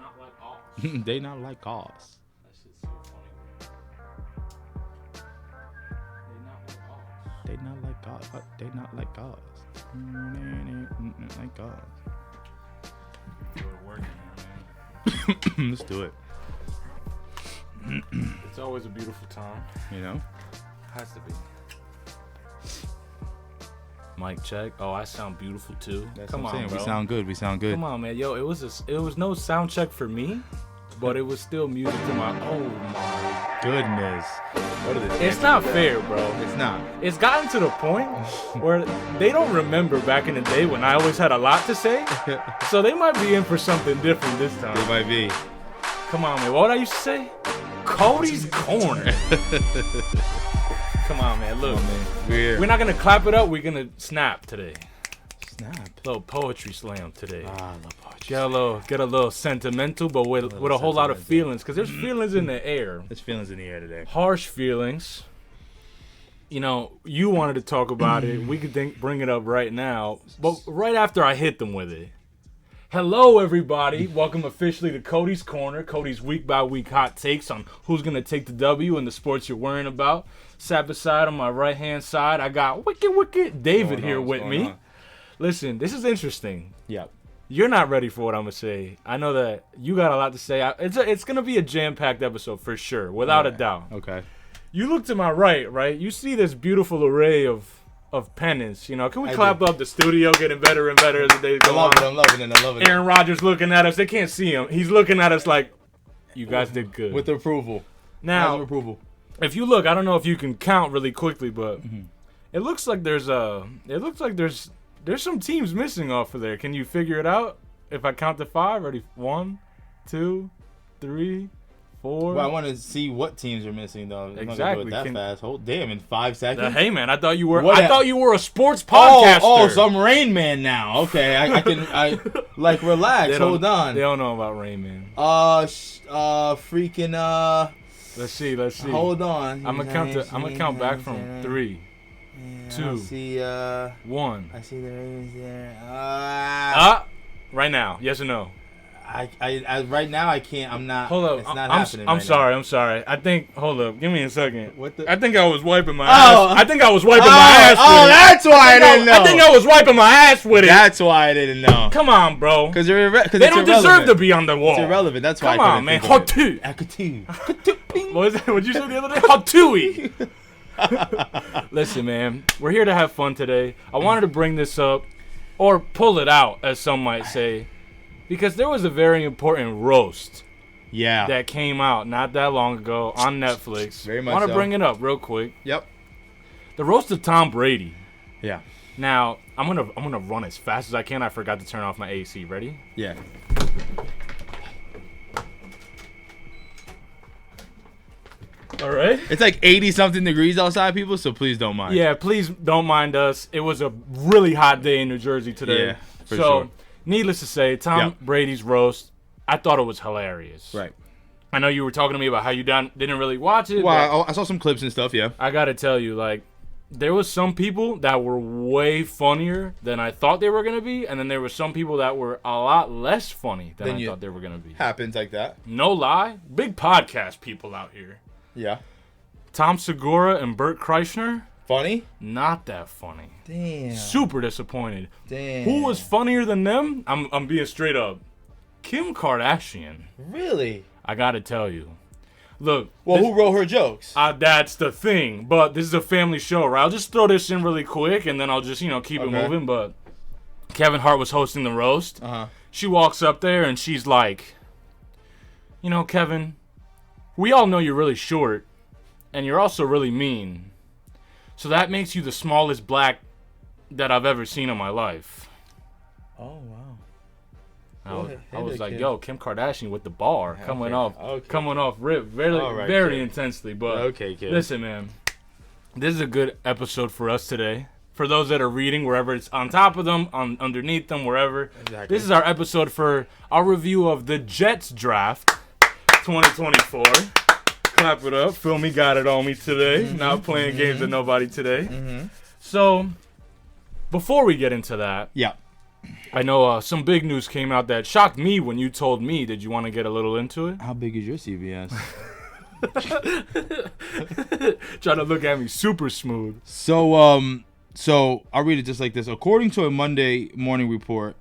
not like Oz. They not like Oz. That shit's so funny. They not like Oz. They not like Oz. Like Oz. We're working here, man. Let's do it. It's always a beautiful time. You know? Has to be. Mic check. Oh, I sound beautiful too. That's Come what I'm on, saying. bro. We sound good. Come on, man. Yo, it was no sound check for me, but it was still music to my. Oh my Goodness. What is It's not fair, bro. It's not. It's gotten to the point where they don't remember back in the day when I always had a lot to say. So they might be in for something different this time. It might be. Come on, man. What I used to say? Cody's Corner. Come on, man. Look, man. We're not gonna clap it up. We're gonna snap today. Snap. Little poetry slam today. I love poetry. Get a little sentimental, but with a whole lot of feelings, because there's feelings in the air. There's feelings in the air today. Harsh feelings. You know, you wanted to talk about it. We could bring it up right now, but right after I hit them with it. Hello, everybody. Welcome officially to Cody's Corner. Cody's week-by-week hot takes on who's going to take the W in the sports you're worrying about. Sat beside on my right-hand side, I got Wicked David here with me. Listen, this is interesting. Yep. You're not ready for what I'm going to say. I know that you got a lot to say. It's going to be a jam-packed episode for sure, without a doubt. Okay. You look to my right? You see this beautiful array of pennants. You know, can we clap up the studio getting better and better as the days go on? I'm loving it. Aaron Rodgers looking at us. They can't see him. He's looking at us like, you guys did good. With approval. Now, if you look, I don't know if you can count really quickly, but it looks like there's some teams missing off of there. Can you figure it out? If I count to 5, ready? 1, 2, 3, 4. Well, I want to see what teams are missing though. I'm Exactly. not gonna do it that fast. Hold, damn, in 5 seconds. Hey man, I thought you were a sports podcaster. Oh, so I'm Rain Man now. Okay, I can relax. Hold on. They don't know about Rain Man. Freaking Let's see. Hold on. I'm gonna count back from 3, 2, I see 1. I see the Ravens there. Right now, yes or no? I right now I can't. I'm not. Hold up. It's not happening. I'm sorry. I think. Hold up. Give me a second. What the? I think I was wiping my ass. I think I was wiping my ass. Oh, that's why I didn't know. I think I was wiping my ass with it. That's why I didn't know. Come on, bro. Because they don't deserve to be on the wall. It's irrelevant. That's why. Come on, man. Hotu. What was that? What'd you say the other day? Hotui. Listen, man. We're here to have fun today. I wanted to bring this up, or pull it out, as some might say. Because there was a very important roast that came out not that long ago on Netflix. Very much I want to so. bring it up real quick. Yep. The roast of Tom Brady. Yeah. Now, I'm gonna run as fast as I can. I forgot to turn off my AC. Ready? Yeah. All right. It's like 80-something degrees outside, people, so please don't mind. Yeah, please don't mind us. It was a really hot day in New Jersey today. Yeah, for sure. Needless to say, Tom Brady's roast, I thought it was hilarious. Right. I know you were talking to me about how you didn't really watch it. Well, I saw some clips and stuff, yeah. I got to tell you, like, there was some people that were way funnier than I thought they were going to be, and then there were some people that were a lot less funny than I thought they were going to be. Happens like that. No lie. Big podcast people out here. Yeah. Tom Segura and Bert Kreischer. Funny? Not that funny. Damn. Super disappointed. Damn. Who was funnier than them? I'm being straight up. Kim Kardashian. Really? I gotta tell you. Look. Well, who wrote her jokes? That's the thing. But this is a family show, right? I'll just throw this in really quick, and then I'll just, keep it moving. But Kevin Hart was hosting the roast. She walks up there, and she's like, Kevin, we all know you're really short, and you're also really mean. So that makes you the smallest black that I've ever seen in my life. Oh, wow. I was like, yo, Kim Kardashian with the bar coming off rip very intensely. But kid. Listen, man, this is a good episode for us today. For those that are reading, wherever it's on top of them, underneath them, wherever. Exactly. This is our episode for our review of the Jets draft 2024. Clap it up. Phil me got it on me today. Not playing games with nobody today. So, before we get into that, I know some big news came out that shocked me when you told me. Did you want to get a little into it? How big is your CVS? Trying to look at me super smooth. So I'll read it just like this. According to a Monday morning report,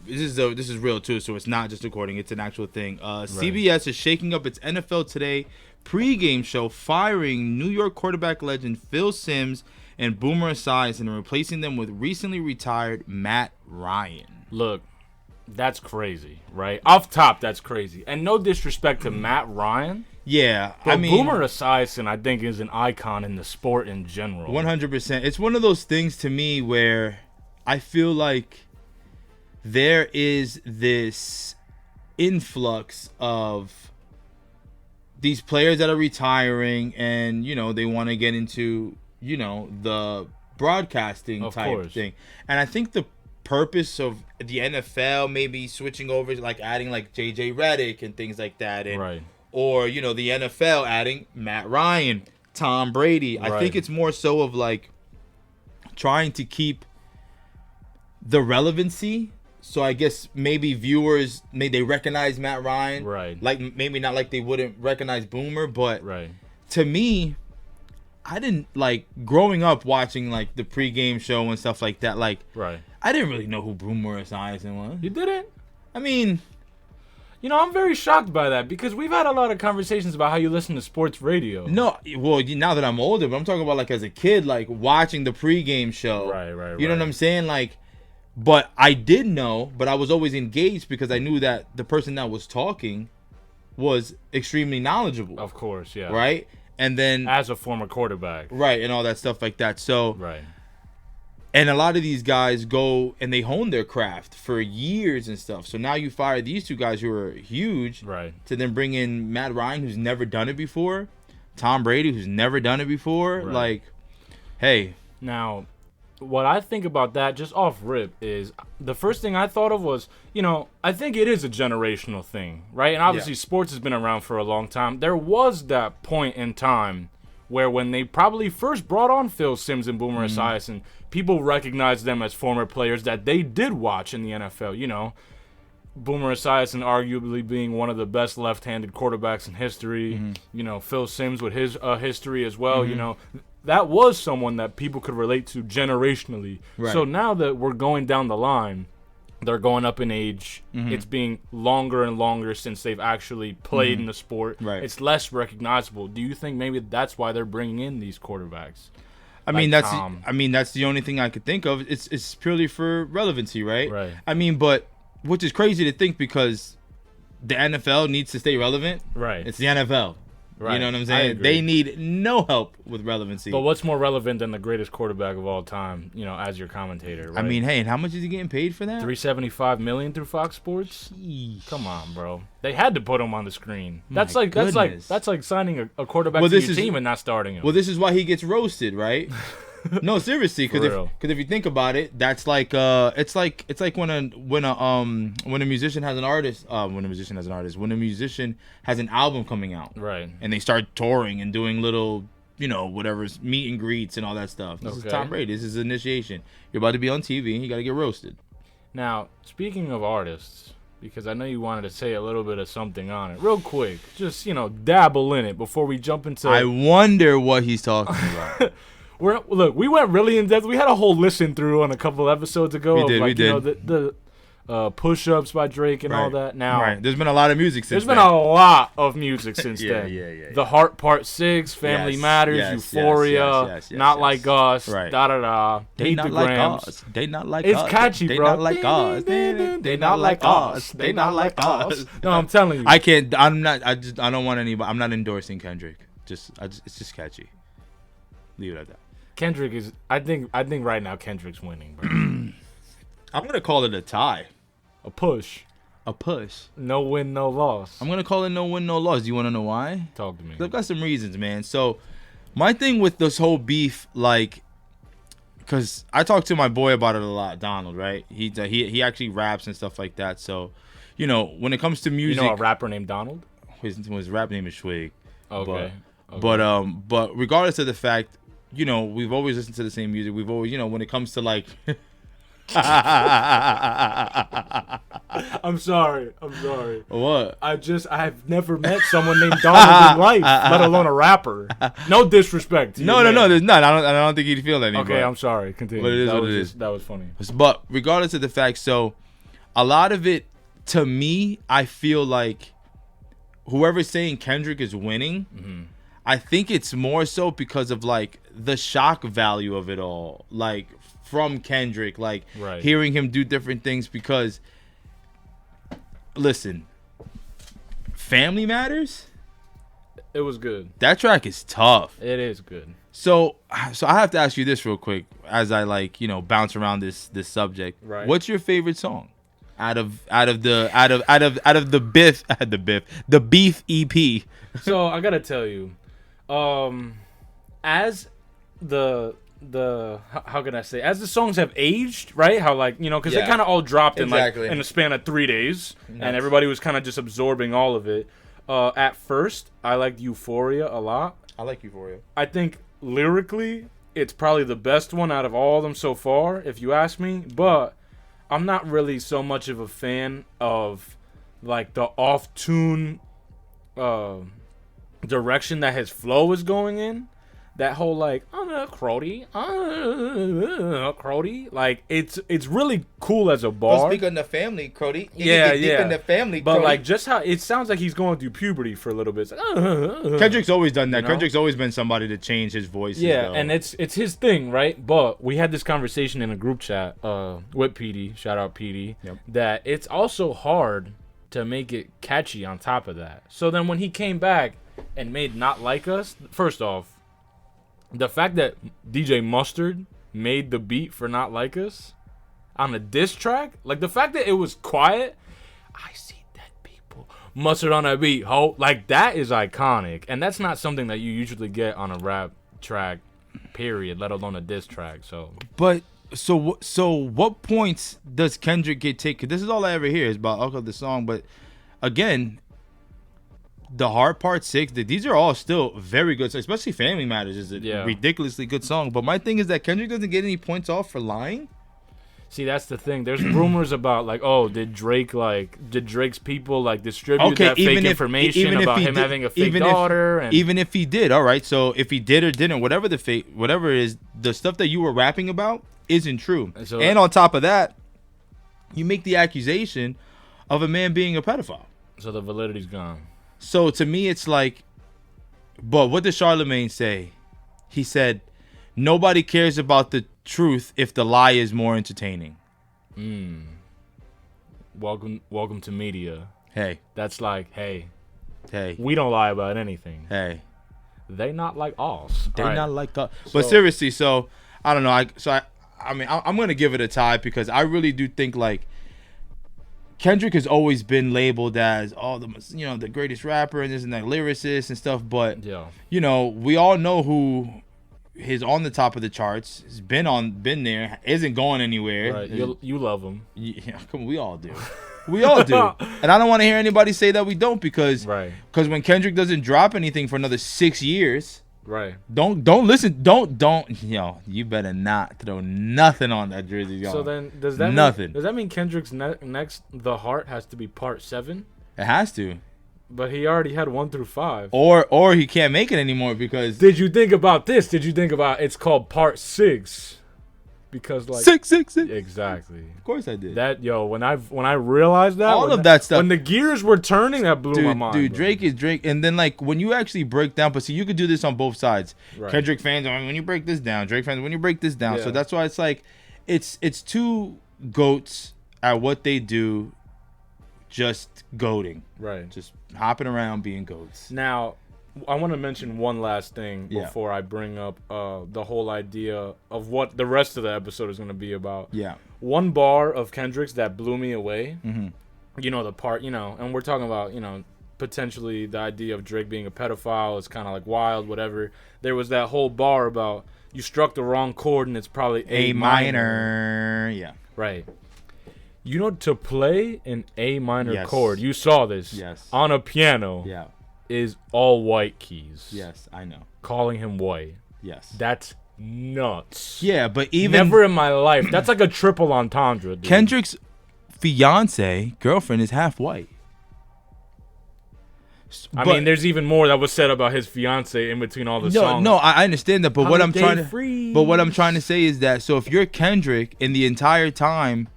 this is real too, so it's not just according, it's an actual thing. CBS is shaking up its NFL Today pregame show, firing New York quarterback legend Phil Simms and Boomer Esiason and replacing them with recently retired Matt Ryan. Look, that's crazy, right? Off top, that's crazy. And no disrespect to Matt Ryan. Yeah, but I mean, Boomer Esiason, I think, is an icon in the sport in general. 100%. It's one of those things to me where I feel like there is this influx of these players that are retiring and, they want to get into, the broadcasting type thing. And I think the purpose of the NFL maybe switching over, like adding like J.J. Redick and things like that. And, right. Or, the NFL adding Matt Ryan, Tom Brady. I think it's more so of like trying to keep the relevancy. So I guess maybe viewers, they recognize Matt Ryan. Right. Like maybe not like they wouldn't recognize Boomer. But right. To me, I didn't like growing up watching like the pregame show and stuff like that. Like, right. I didn't really know who Boomer Esiason was. You didn't? I mean... I'm very shocked by that because we've had a lot of conversations about how you listen to sports radio. No, well, now that I'm older, but I'm talking about like as a kid, like watching the pregame show. Right. You know what I'm saying? Like, but I did know, but I was always engaged because I knew that the person that was talking was extremely knowledgeable. Of course, yeah. Right? And then... as a former quarterback. Right, and all that stuff like that. So... right. And a lot of these guys go and they hone their craft for years and stuff. So now you fire these two guys who are huge, right? To then bring in Matt Ryan, who's never done it before, Tom Brady, who's never done it before. Right. Like, hey. Now, what I think about that, just off rip, is the first thing I thought of was, I think it is a generational thing, right? And obviously sports has been around for a long time. There was that point in time where when they probably first brought on Phil Simms and Boomer Esiason, people recognized them as former players that they did watch in the NFL. Boomer Esiason arguably being one of the best left-handed quarterbacks in history. Phil Simms with his history as well. That was someone that people could relate to generationally. Right. So now that we're going down the line, they're going up in age. It's being longer and longer since they've actually played in the sport. Right. It's less recognizable. Do you think maybe that's why they're bringing in these quarterbacks? I mean, that's the only thing I could think of. It's purely for relevancy, right? Right. I mean, but which is crazy to think because the NFL needs to stay relevant. Right. It's the NFL. Right. You know what I'm saying? They need no help with relevancy. But what's more relevant than the greatest quarterback of all time, as your commentator, right? I mean, hey, and how much is he getting paid for that? $375 million through Fox Sports? Sheesh. Come on, bro. They had to put him on the screen. That's like signing a quarterback to your team and not starting him. Well, this is why he gets roasted, right? No, seriously, because if you think about it, that's like it's like when a musician has an artist, when a musician has an album coming out, right? And they start touring and doing little, whatever's meet and greets and all that stuff. This is Tom Brady. This is initiation. You're about to be on TV. You got to get roasted. Now, speaking of artists, because I know you wanted to say a little bit of something on it, real quick, just dabble in it before we jump into. I wonder what he's talking about. We went really in depth. We had a whole listen through on a couple episodes ago. We did. The push-ups by Drake and all that. Now, there's been a lot of music since. There's been a lot of music since then. Yeah. The Heart Part 6, Family Matters, Euphoria, Not Like Us, da-da-da. They not like us. They not like us. It's catchy, they bro. Not like us. They not like us. They not like us. No, I'm telling you. I can't. I'm not. I don't want anybody. I'm not endorsing Kendrick. It's just catchy. Leave it at that. Kendrick is. I think right now Kendrick's winning, bro. I'm gonna call it a tie. A push. No win, no loss. I'm gonna call it no win, no loss. Do you want to know why? Talk to me. I've got some reasons, man. So, my thing with this whole beef, like, because I talk to my boy about it a lot, Donald. Right? He actually raps and stuff like that. So, when it comes to music, a rapper named Donald. His rap name is Schwig. Okay. But regardless of the fact. We've always listened to the same music. We've always, when it comes to like, I'm sorry. What? I've never met someone named Donald in life, let alone a rapper. No disrespect to you. No, there's none. I don't think he'd feel any. Okay, I'm sorry. Continue. But it is what it is. That was funny. But regardless of the fact, so a lot of it, to me, I feel like whoever's saying Kendrick is winning, I think it's more so because of like the shock value of it all, like from Kendrick, like hearing him do different things. Because listen, Family Matters, it was good. That track is tough. It is good. So I have to ask you this real quick as I bounce around this subject. Right. What's your favorite song out of the Beef EP? So I gotta tell you, as the how can I say, as the songs have aged, right? How because they kind of all dropped in a span of 3 days, and everybody was kind of just absorbing all of it. At first, I liked Euphoria a lot. I like Euphoria. I think lyrically, it's probably the best one out of all of them so far, if you ask me. But I'm not really so much of a fan of like the off-tune direction that his flow is going in. That whole Cody, Cody, like it's really cool as a bar. Don't speak on the family, Cody. Yeah. Deep in the family, but Cody. like just how it sounds like he's going through puberty for a little bit. It's like, Kendrick's always done that. You know? Kendrick's always been somebody to change his voice. Yeah, and it's his thing, right? But we had this conversation in a group chat with PD, shout out PD, that it's also hard to make it catchy on top of that. So then when he came back and made Not Like Us, first off, the fact that DJ Mustard made the beat for Not Like Us on a diss track, like the fact that it was quiet, I see dead people, Mustard on a beat, ho, like that is iconic, and that's not something that you usually get on a rap track, period, let alone a diss track. So, but so what points does Kendrick get taken? This is all I ever hear is about the song, but again, The Hard Part 6, these are all still very good, especially Family Matters is a ridiculously good song. But my thing is that Kendrick doesn't get any points off for lying. See, that's the thing. There's rumors about did Drake's people distribute that fake information about him having a fake daughter? Even if he did, all right. So if he did or didn't, whatever it is, the stuff that you were rapping about isn't true. And on top of that, you make the accusation of a man being a pedophile. So the validity's gone. So to me, it's like, but what does Charlemagne say? He said, nobody cares about the truth if the lie is more entertaining. Welcome to media. Hey. That's like, hey. We don't lie about anything. Hey. They not like us. Not like us. But seriously, so, I don't know. I'm going to give it a tie because I really do think Kendrick has always been labeled as the greatest rapper and this and that, lyricist and stuff, but we all know who is on the top of the charts, has been there, isn't going anywhere. Right. You love him. Yeah, come on, we all do. We all do. And I don't want to hear anybody say that we don't because when Kendrick doesn't drop anything for another 6 years, right. Don't listen. Don't. You better not throw nothing on that jersey. So then, does that mean Kendrick's next The Heart has to be part 7? It has to. But he already had 1 through 5. Or he can't make it anymore because. Did you think about this? Did you think about it's called part 6? Because 6. Exactly. Of course I did. That when I realized that all of that stuff when the gears were turning, that blew my mind. Dude, Drake is Drake, and then when you actually break down, but see, you could do this on both sides. Right. Kendrick fans, when you break this down, Drake fans, when you break this down. Yeah. So that's why it's two goats at what they do, just goating. Right. Just hopping around being goats. Now, I want to mention one last thing before I bring up the whole idea of what the rest of the episode is going to be about. Yeah. One bar of Kendrick's that blew me away. Mm-hmm. The part, and we're talking about, potentially the idea of Drake being a pedophile is kind of wild, whatever. There was that whole bar about you struck the wrong chord and it's probably A minor. Yeah. Right. To play an A minor chord, you saw this on a piano. Yeah. Is all white keys. Yes, I know. Calling him white. Yes. That's nuts. Yeah, but even never in my life. That's like a triple entendre, dude. Kendrick's girlfriend is half white. I mean, there's even more that was said about his fiance in between all the songs. No, I understand that, but what I'm trying to say is that, so if you're Kendrick and the entire time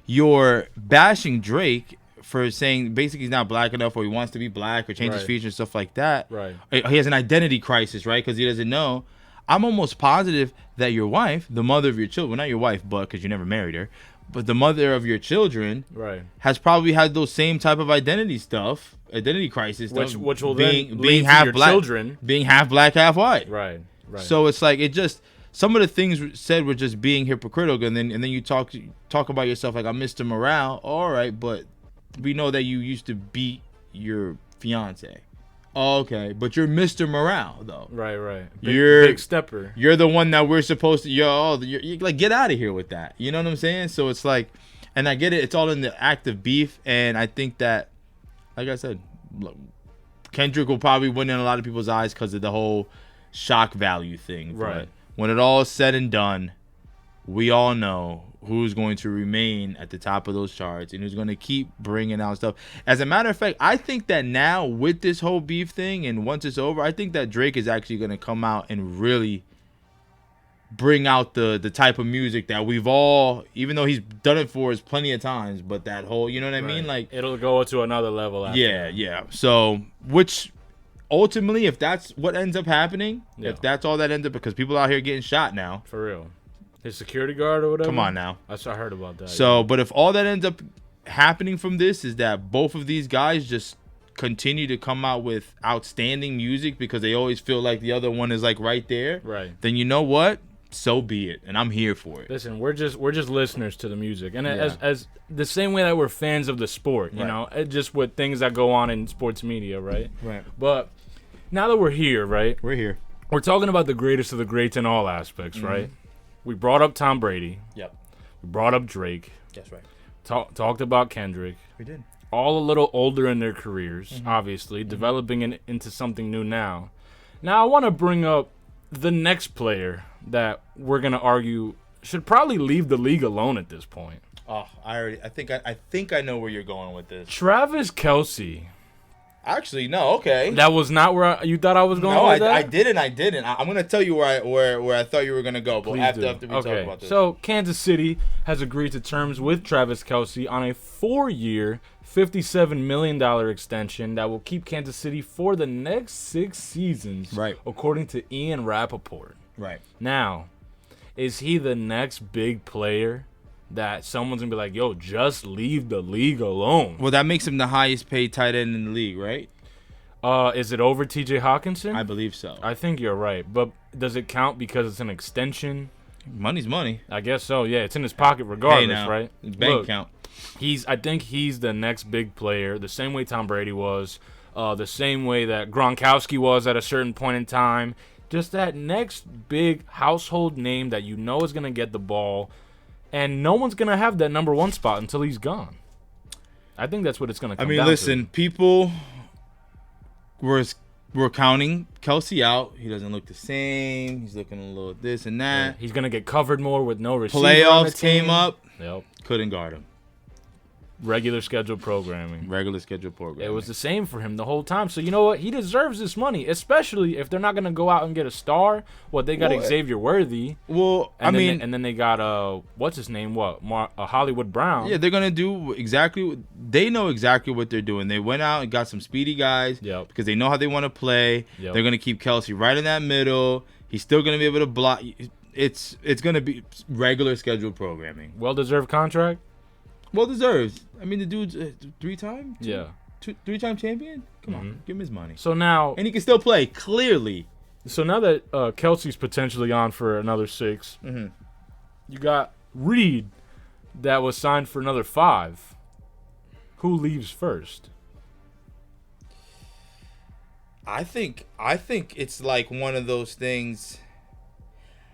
you're bashing Drake for saying basically he's not black enough, or he wants to be black, or change his features and stuff like that. Right. He has an identity crisis, right? Because he doesn't know. I'm almost positive that your wife, the mother of your children, well, not your wife, but because you never married her, but the mother of your children, has probably had those same type of identity crisis, which will being half black, children being half black, half white. Right. So it's like, it just, some of the things said were just being hypocritical, and then you talk about yourself like, I'm Mr. Morale. All right, but we know that you used to beat your fiance. Oh, okay, but you're Mr. Morale though. Right. Big stepper. You're the one that we're supposed to. You're like, get out of here with that. You know what I'm saying? So it's like, and I get it. It's all in the act of beef, and I think that, like I said, look, Kendrick will probably win in a lot of people's eyes because of the whole shock value thing. Right. But when it all is said and done, we all know who's going to remain at the top of those charts and who's going to keep bringing out stuff. As a matter of fact, I think that now with this whole beef thing, and once it's over, I think that Drake is actually going to come out and really bring out the type of music that we've all, even though he's done it for us plenty of times, but that whole, you know what I mean? Like, it'll go to another level after that. Yeah. So, which ultimately, if that's what ends up happening, if that's all that ends up, because people out here getting shot now. For real. His security guard or whatever? Come on now. I heard about that. So, but if all that ends up happening from this is that both of these guys just continue to come out with outstanding music because they always feel like the other one is like right there, then you know what? So be it, and I'm here for it. Listen, we're just listeners to the music, and as the same way that we're fans of the sport, you know, just with things that go on in sports media, right? But now that we're here, we're talking about the greatest of the greats in all aspects, right? We brought up Tom Brady. Yep. We brought up Drake. That's right. Talked about Kendrick. We did. All a little older in their careers, obviously, developing into something new now. Now I want to bring up the next player that we're gonna argue should probably leave the league alone at this point. Oh, I think I know where you're going with this. Travis Kelce. Actually, no. Okay. That was not where you thought I was going. No, I didn't. I'm gonna tell you where I thought you were gonna go, but after we talk about this. So Kansas City has agreed to terms with Travis Kelce on a 4-year, $57 million extension that will keep Kansas City for the next 6 seasons. Right. According to Ian Rappaport. Right. Now, is he the next big player that someone's gonna be like, yo, just leave the league alone? Well, that makes him the highest paid tight end in the league, right? Is it over T.J. Hawkinson? I believe so. I think you're right, but does it count because it's an extension? Money's money. I guess so. Yeah, it's in his pocket regardless, right? Bank account. I think he's the next big player, the same way Tom Brady was, the same way that Gronkowski was at a certain point in time. Just that next big household name that you know is gonna get the ball. And no one's going to have that number 1 spot until he's gone. I think that's what it's going to come down to. I mean, listen, people were counting Kelce out. He doesn't look the same. He's looking a little this and that. Yeah, he's going to get covered more with no receiver. Playoffs came up. Yep. Couldn't guard him. Regular scheduled programming. It was the same for him the whole time. So you know what? He deserves this money, especially if they're not going to go out and get a star. They got Xavier Worthy. Well, and then they got what's his name? Hollywood Brown. Yeah, they're gonna do exactly. They know exactly what they're doing. They went out and got some speedy guys. Yep. Because they know how they want to play. Yep. They're gonna keep Kelce right in that middle. He's still gonna be able to block. It's gonna be regular scheduled programming. Well-deserved contract. Well deserved. I mean, the dude's 3-time. Yeah. 3-time champion. Come on, give him his money. So now, and he can still play clearly. So now that Kelce's potentially on for another 6, you got Reed that was signed for another 5. Who leaves first? I think it's like one of those things.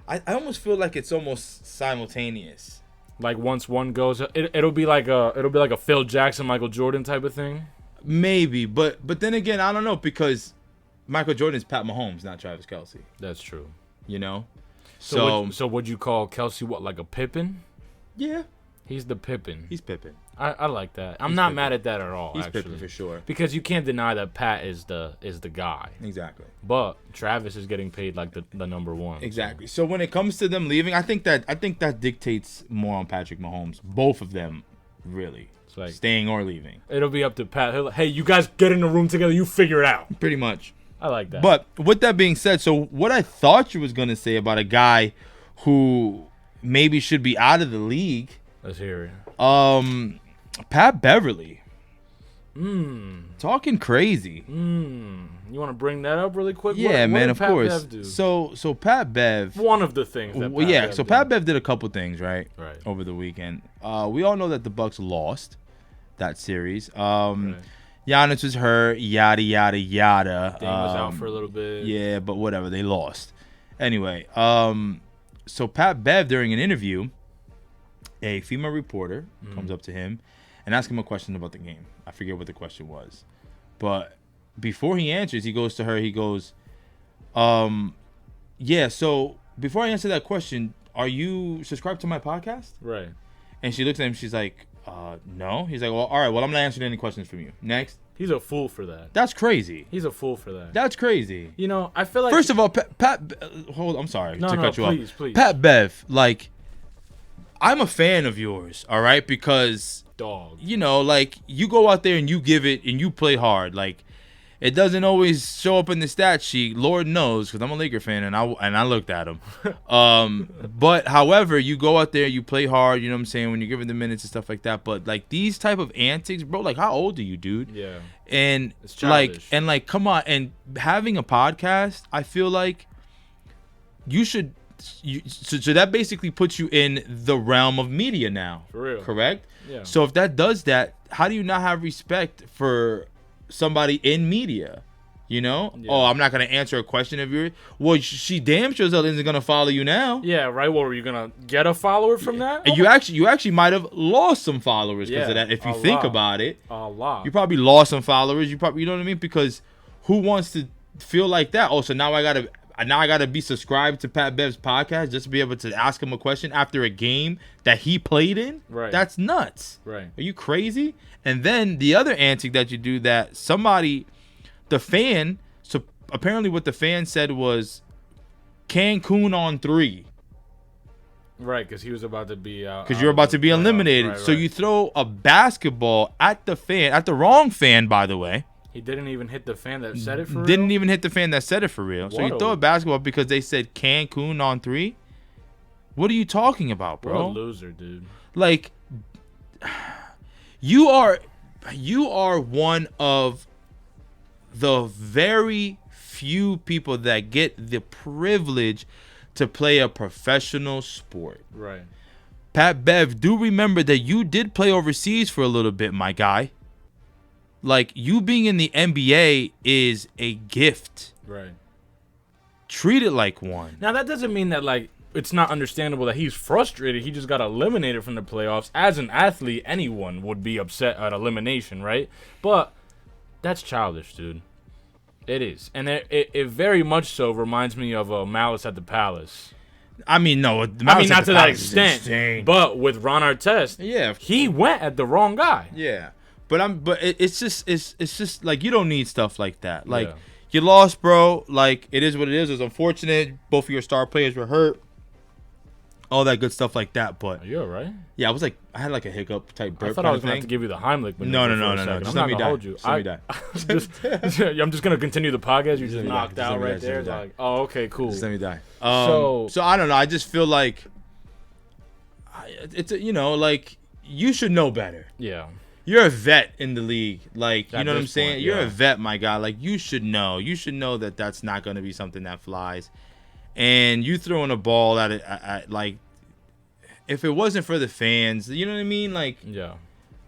I almost feel like it's almost simultaneous. Like once one goes, it'll be like a Phil Jackson, Michael Jordan type of thing. Maybe, but then again, I don't know, because Michael Jordan is Pat Mahomes, not Travis Kelce. That's true. You know, So would you call Kelsey what, like a Pippen? Yeah, He's the Pippen. he's Pippen. I like that. I'm not mad at that at all. He's actually. Pippen for sure. Because you can't deny that Pat is the guy. Exactly. But Travis is getting paid like the number one. Exactly. So when it comes to them leaving, I think that dictates more on Patrick Mahomes. Both of them, really. It's like staying or leaving. It'll be up to Pat. Hey, you guys get in the room together. You figure it out. Pretty much. I like that. But with that being said, so what I thought you was gonna say about a guy who maybe should be out of the league. Let's hear it. Pat Beverly. Talking crazy. You want to bring that up really quick? Yeah, what man, did of Pat course. Bev do? So Pat Bev. One of the things that Well, Pat yeah, Bev so did. Pat Bev did a couple things, right? Right. Over the weekend. We all know that the Bucks lost that series. Giannis was hurt, yada yada yada. Dame was out for a little bit. Yeah, but whatever, they lost. Anyway, so Pat Bev during an interview, a female reporter comes up to him and asks him a question about the game. I forget what the question was. But before he answers, he goes to her, he goes, yeah, so before I answer that question, are you subscribed to my podcast? Right. And she looks at him, she's like, no. He's like, well, all right, well, I'm not answering any questions from you. Next. He's a fool for that. That's crazy. He's a fool for that. That's crazy. You know, I feel like... First of all, Pat hold, I'm sorry to cut you please, off. Please. Pat Bev, like, I'm a fan of yours, all right? Because, dog, you know, like, you go out there and you give it and you play hard. Like, it doesn't always show up in the stat sheet. Lord knows, because I'm a Laker fan and I looked at him. But however, you go out there, you play hard. You know what I'm saying? When you're given the minutes and stuff like that. But like these type of antics, bro. Like, how old are you, dude? Yeah. And it's childish. come on. And having a podcast, I feel like you should. So that basically puts you in the realm of media now. For real. Correct? Yeah. So if that does that, how do you not have respect for somebody in media? You know? Yeah. Oh, I'm not gonna answer a question of yours. Well, she damn sure isn't gonna follow you now. Yeah, right. Well, were you gonna get a follower from that? And you actually might have lost some followers because of that. If you think about it, a lot. You probably lost some followers. You know what I mean? Because who wants to feel like that? Oh, so now I gotta be subscribed to Pat Bev's podcast just to be able to ask him a question after a game that he played in? Right. That's nuts. Right. Are you crazy? And then the other antic that you do that the fan, so apparently what the fan said was Cancun on 3. Right, because he was about to be out. Because you're about to be eliminated. Right. So you throw a basketball at the wrong fan, by the way. He didn't even hit the fan that said it for real? Didn't even hit the fan that said it for real. So you throw a basketball because they said Cancun on 3? What are you talking about, bro? What a loser, dude. Like, you are one of the very few people that get the privilege to play a professional sport. Right. Pat Bev, do remember that you did play overseas for a little bit, my guy. Like, you being in the NBA is a gift. Right. Treat it like one. Now, that doesn't mean that, like, it's not understandable that he's frustrated. He just got eliminated from the playoffs. As an athlete, anyone would be upset at elimination, right? But that's childish, dude. It is. And it very much so reminds me of Malice at the Palace. I mean, no. Not to that extent. But with Ron Artest, yeah, he went at the wrong guy. Yeah. But it's just like, you don't need stuff like that. Like, you lost, bro. Like, it is what it is. It's unfortunate. Both of your star players were hurt. All that good stuff like that. But are you all right? Yeah, I had like a hiccup type burp. I thought I was going to have to give you the Heimlich. No. Just let me die. Hold you. I'm just going to continue the podcast. You're just knocked out right there. Like, oh, okay, cool. Just let me die. So I don't know. I just feel like it's like, you should know better. Yeah. You're a vet in the league. Like, you know what I'm saying? Point, You're a vet, my guy. Like, you should know. You should know that that's not going to be something that flies. And you throwing a ball at it, like, if it wasn't for the fans, you know what I mean? Like, yeah.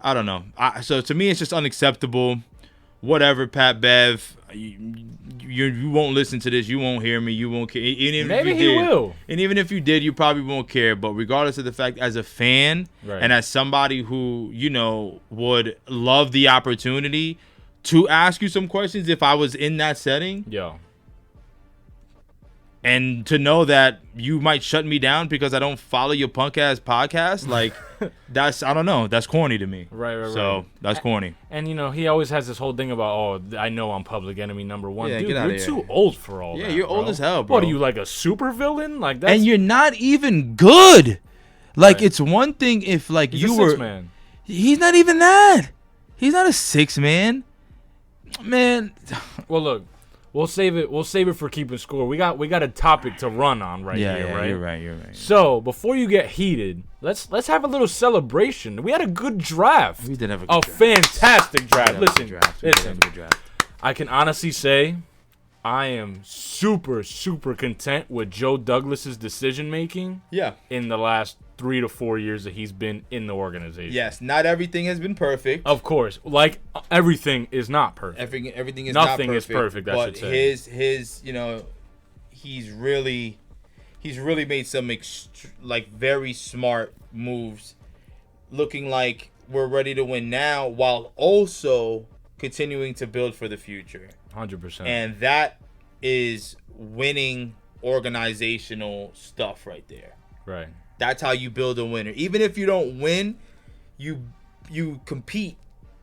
I don't know. So to me, it's just unacceptable. Whatever, Pat Bev. You won't listen to this. You won't hear me. You won't care. Maybe he will. And even if you did, you probably won't care. But regardless of the fact, as a fan and as somebody who, would love the opportunity to ask you some questions if I was in that setting. Yeah. And to know that you might shut me down because I don't follow your punk ass podcast, like I don't know, that's corny to me. Right. So that's corny. And he always has this whole thing about, I know I'm public enemy number one. Yeah, dude, get outta you're here. too old for all that. Yeah, you're bro. old as hell, bro. What are you, like a super villain? Like that's And you're not even good. Like Right. it's one thing if like he's you a were. six-man. He's not even that. He's not a 6-man. Man. Well, look, we'll save it for keeping score. We got a topic to run on right here, right? You're right. So before you get heated, let's have a little celebration. We had a good draft. We did have a good draft. Fantastic draft. We did have a Listen, good draft. We did have listen. a good draft. I can honestly say I am super, super content with Joe Douglas's decision making Yeah. in the last 3 to 4 years that he's been in the organization. Yes, not everything has been perfect. Of course, like everything is not perfect. Everything is Nothing not is perfect, I but should say. his he's really made some like very smart moves, looking like we're ready to win now while also continuing to build for the future. 100%. And that is winning organizational stuff right there. Right. That's how you build a winner. Even if you don't win, you compete.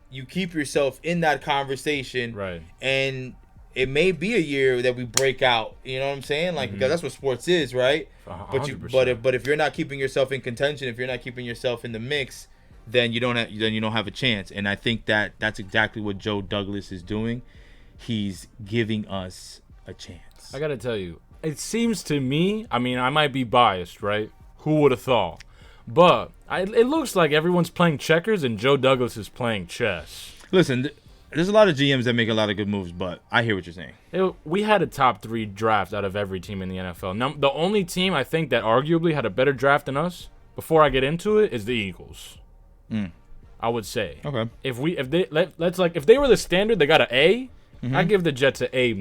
You keep yourself in that conversation. Right. And it may be a year that we break out. You know what I'm saying? Like because that's what sports is, right? 100%. But if you're not keeping yourself in contention, if you're not keeping yourself in the mix, then you don't have a chance. And I think that's exactly what Joe Douglas is doing. He's giving us a chance. I got to tell you, it seems to me, I mean, I might be biased, right? Who would have thought? But it looks like everyone's playing checkers and Joe Douglas is playing chess. Listen, there's a lot of GMs that make a lot of good moves, but I hear what you're saying. We had a top 3 draft out of every team in the NFL. The only team I think that arguably had a better draft than us, before I get into it, is the Eagles. I would say. Okay. If they were the standard, they got an A. I give the Jets an A-.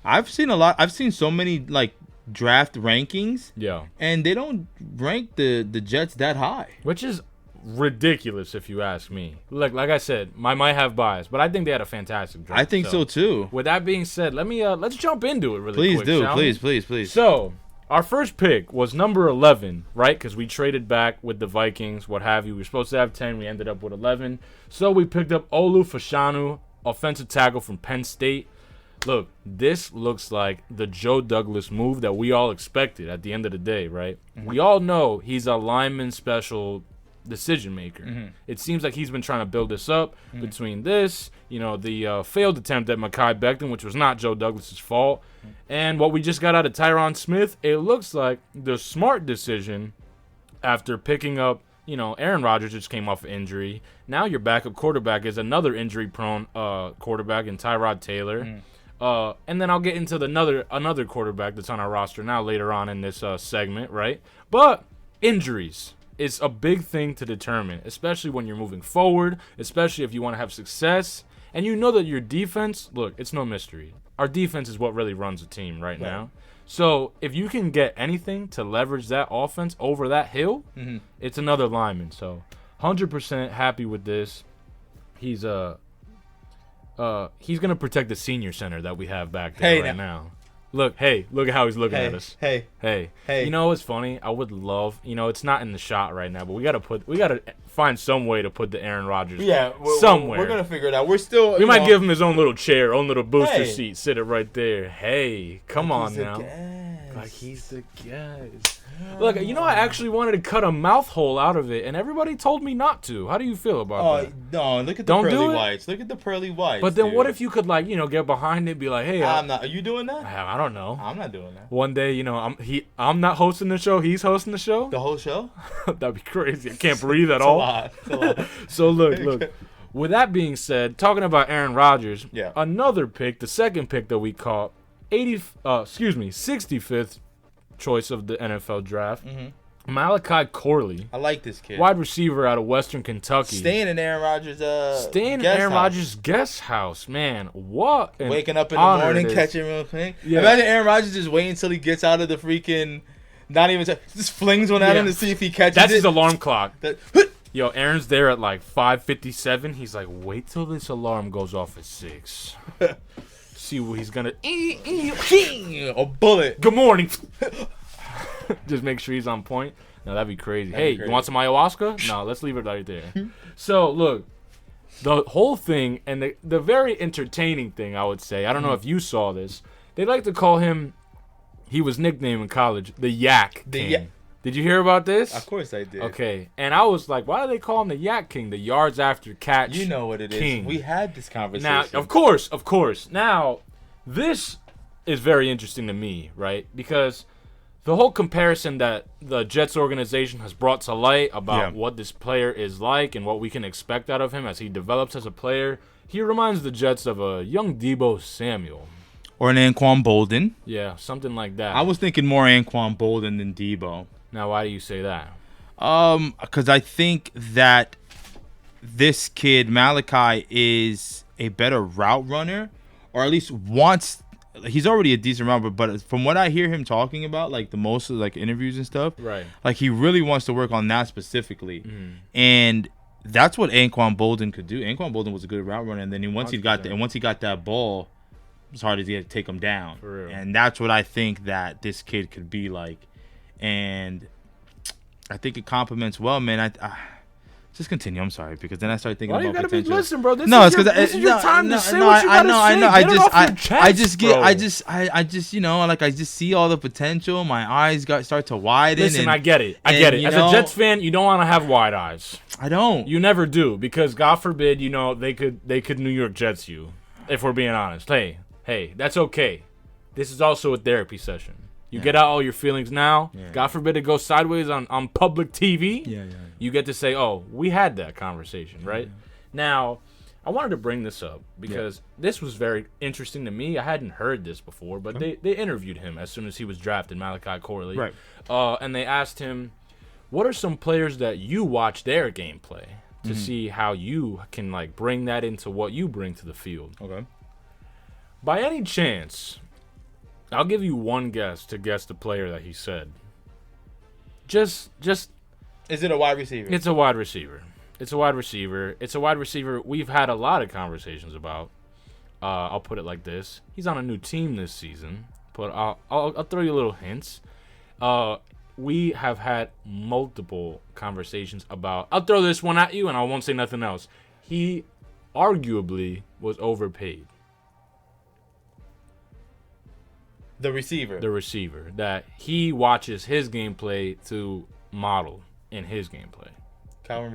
I've seen so many like draft rankings. Yeah. And they don't rank the Jets that high. Which is ridiculous if you ask me. Like I said, I might have bias, but I think they had a fantastic draft. I think so too. With that being said, let's jump into it really quick. Please. So, our first pick was number 11, right? Because we traded back with the Vikings, what have you. We were supposed to have 10. We ended up with 11. So, we picked up Olu Fashanu, offensive tackle from Penn State. Look, this looks like the Joe Douglas move that we all expected at the end of the day, right? We all know he's a lineman special decision maker. It seems like he's been trying to build this up between this, the failed attempt at Mekhi Becton, which was not Joe Douglas's fault, and what we just got out of Tyron Smith. It looks like the smart decision after picking up, Aaron Rodgers just came off an injury. Now your backup quarterback is another injury-prone quarterback in Tyrod Taylor. And then I'll get into another quarterback that's on our roster now later on in this segment, right? But injuries is a big thing to determine, especially when you're moving forward, especially if you want to have success. And you know that your defense, look, it's no mystery. Our defense is what really runs the team right now. So if you can get anything to leverage that offense over that hill, it's another lineman. So 100% happy with this. He's gonna protect the senior center that we have back there now. Look at how he's looking at us. Hey. You know what's funny? I would love, it's not in the shot right now, but we gotta find some way to put the Aaron Rodgers somewhere. We're gonna figure it out. We might give him his own little chair, own little booster seat, sit it right there. Hey, come on now. Like he's the guy. Look, I actually wanted to cut a mouth hole out of it, and everybody told me not to. How do you feel about that? No, look at the pearly whites. Look at the pearly whites. But then what if you could, get behind it and be like, hey. I'm not. Are you doing that? I don't know. I'm not doing that. One day, I'm not hosting the show. He's hosting the show. The whole show? That'd be crazy. I can't breathe at all. It's a lot. So, look. With that being said, talking about Aaron Rodgers, yeah. Another pick, the second pick that we caught, 65th choice of the NFL draft. Malachi Corley. I like this kid. Wide receiver out of Western Kentucky. Staying in Aaron Rodgers' guest house, man. What? Waking up in the morning, catching real quick. Yeah. Imagine Aaron Rodgers just waiting until he gets out of the freaking. Not even just flings one at him to see if he catches That's it. His alarm clock. Yo, Aaron's there at 5:57. He's like, wait till this alarm goes off at 6. see what he's gonna. A bullet. Good morning. Just make sure he's on point. No, that'd be crazy. Hey, you want some ayahuasca? No, let's leave it right there. So look, the whole thing and the very entertaining thing, I would say. I don't know if you saw this. They like to call him. He was nicknamed in college the Yak King. Did you hear about this? Of course I did. Okay, and I was like, why do they call him the Yak King? The yards after catch. You know what it King. is. We had this conversation. Now, of course. Now, this is very interesting to me, right? Because the whole comparison that the Jets organization has brought to light about what this player is like and what we can expect out of him as he develops as a player, he reminds the Jets of a young Deebo Samuel. Or an Anquan Bolden. Yeah, something like that. I was thinking more Anquan Bolden than Deebo. Now, why do you say that? Because I think that this kid, Malachi, is a better route runner, or at least wants. He's already a decent route, but from what I hear him talking about, like the most of like interviews and stuff, right? Like he really wants to work on that specifically, and that's what Anquan Bolden could do. Anquan Bolden was a good route runner, and then once he got that ball, it's hard to take him down, for real. And that's what I think that this kid could be like. And I think it complements well, man. I just continue. I'm sorry, because then I start thinking about potential. Listen, bro. This is your time to say what you gotta say. I just you know, like I just see all the potential. My eyes start to widen. Listen, I get it. As a Jets fan, you don't want to have wide eyes. I don't. You never do, because God forbid, you know, they could New York Jets you, if we're being honest. Hey, that's okay. This is also a therapy session. You get out all your feelings now. Yeah. God forbid it goes sideways on public TV. Yeah. You get to say, oh, we had that conversation, right? Yeah. Now, I wanted to bring this up because this was very interesting to me. I hadn't heard this before, but they interviewed him as soon as he was drafted, Malachi Corley. Right. And they asked him, what are some players that you watch their gameplay to see how you can like bring that into what you bring to the field? Okay. By any chance, I'll give you one guess to guess the player that he said. Just. Is it a wide receiver? It's a wide receiver. It's a wide receiver we've had a lot of conversations about. I'll put it like this: he's on a new team this season. But I'll throw you a little hints. We have had multiple conversations about. I'll throw this one at you, and I won't say nothing else. He arguably was overpaid. The receiver. That he watches his gameplay to model in his gameplay. Calvin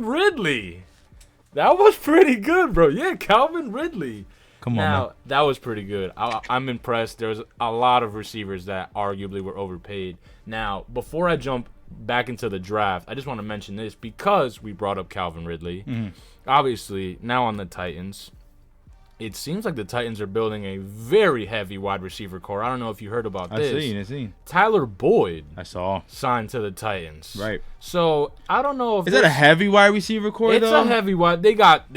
Ridley. That was pretty good, bro. Yeah, Calvin Ridley. Come on, now, that was pretty good. I'm impressed. There's a lot of receivers that arguably were overpaid. Now, before I jump back into the draft, I just want to mention this because we brought up Calvin Ridley. Obviously, now on the Titans, it seems like the Titans are building a very heavy wide receiver core. I don't know if you heard about this. I've seen. Tyler Boyd. I saw. Signed to the Titans. Right. So, I don't know if Is that a heavy wide receiver core, It's though? a heavy wide. They got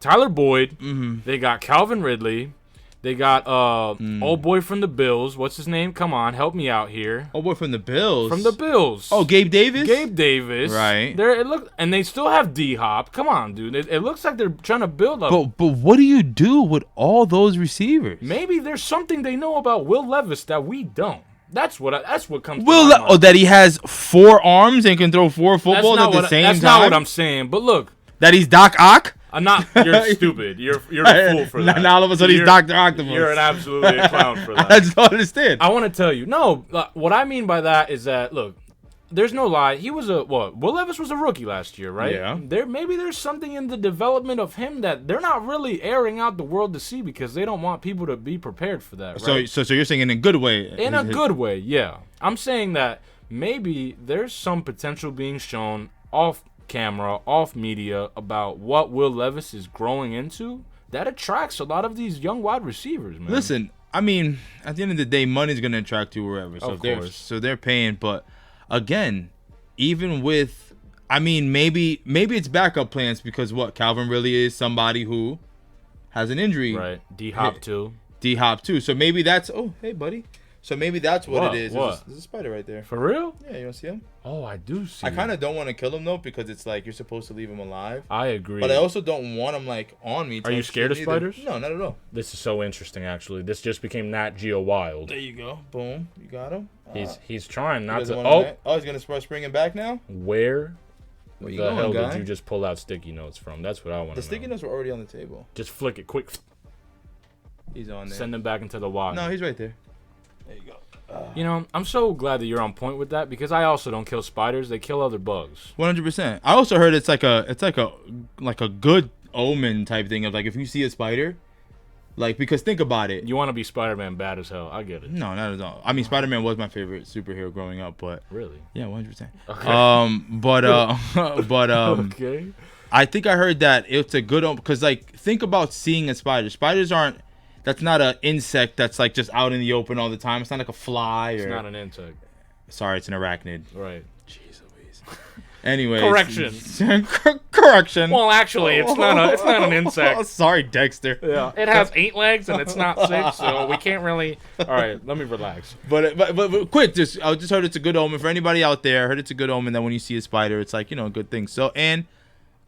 Tyler Boyd. They got Calvin Ridley. They got old boy from the Bills. What's his name? Come on, help me out here. Old boy from the Bills? From the Bills. Oh, Gabe Davis? Right. And they still have D-Hop. Come on, dude. It looks like they're trying to build up. But what do you do with all those receivers? Maybe there's something they know about Will Levis that we don't. That's what comes to my mind. Oh, that he has 4 arms and can throw 4 footballs at the same time? That's not what I'm saying. But look. That he's Doc Ock? You're stupid. You're a fool for that. Now all of a sudden he's Dr. Octopus. You're absolutely a clown for that. I just don't understand. I want to tell you. No, what I mean by that is that, look, there's no lie. He was Will Levis was a rookie last year, right? Yeah. Maybe there's something in the development of him that they're not really airing out the world to see because they don't want people to be prepared for that, right? So you're saying in a good way? In a good way, yeah. I'm saying that maybe there's some potential being shown off camera, off media about what Will Levis is growing into that attracts a lot of these young wide receivers, man. Listen, I mean, at the end of the day, money's going to attract you wherever. So of course. So they're paying. But again, even with, I mean, maybe it's backup plans because Calvin really is somebody who has an injury. Right. D-Hop too. So maybe that's, oh, hey, buddy. So maybe that's what it is. What? There's a spider right there. For real? Yeah, you don't see him? Oh, I do see. I kind of don't want to kill him though because it's like you're supposed to leave him alive. I agree. But I also don't want him like on me. Are you scared of spiders? No, not at all. This is so interesting. Actually, this just became Nat Geo Wild. There you go. Boom. You got him. He's trying not to. He's gonna start springing back now. Where Where you the going, hell guy? did you just pull out sticky notes from? That's what I want to know. The sticky notes were already on the table. Just flick it quick. He's on there. Send him back into the wild. No, he's right there. There you go. You know, I'm so glad that you're on point with that because I also don't kill spiders. They kill other bugs. 100%. I also heard it's like a good omen type thing of like if you see a spider, like because think about it. You want to be Spider-Man bad as hell. I get it. No, not at all. I mean, Spider-Man was my favorite superhero growing up, but Really? yeah, 100%. Okay. But Okay. I think I heard that it's a good omen because like think about seeing a spider. Spiders aren't. That's not an insect that's like just out in the open all the time. It's not like a fly or. It's not an insect. Sorry, it's an arachnid. Right. Jeez Louise. Anyways. Correction. Correction. Well, actually, it's not an insect. Oh, sorry, Dexter. Yeah. It has 8 legs and it's not 6, so we can't really. All right, let me relax. But quick, I just heard it's a good omen for anybody out there. I heard it's a good omen that when you see a spider, it's like a good thing. So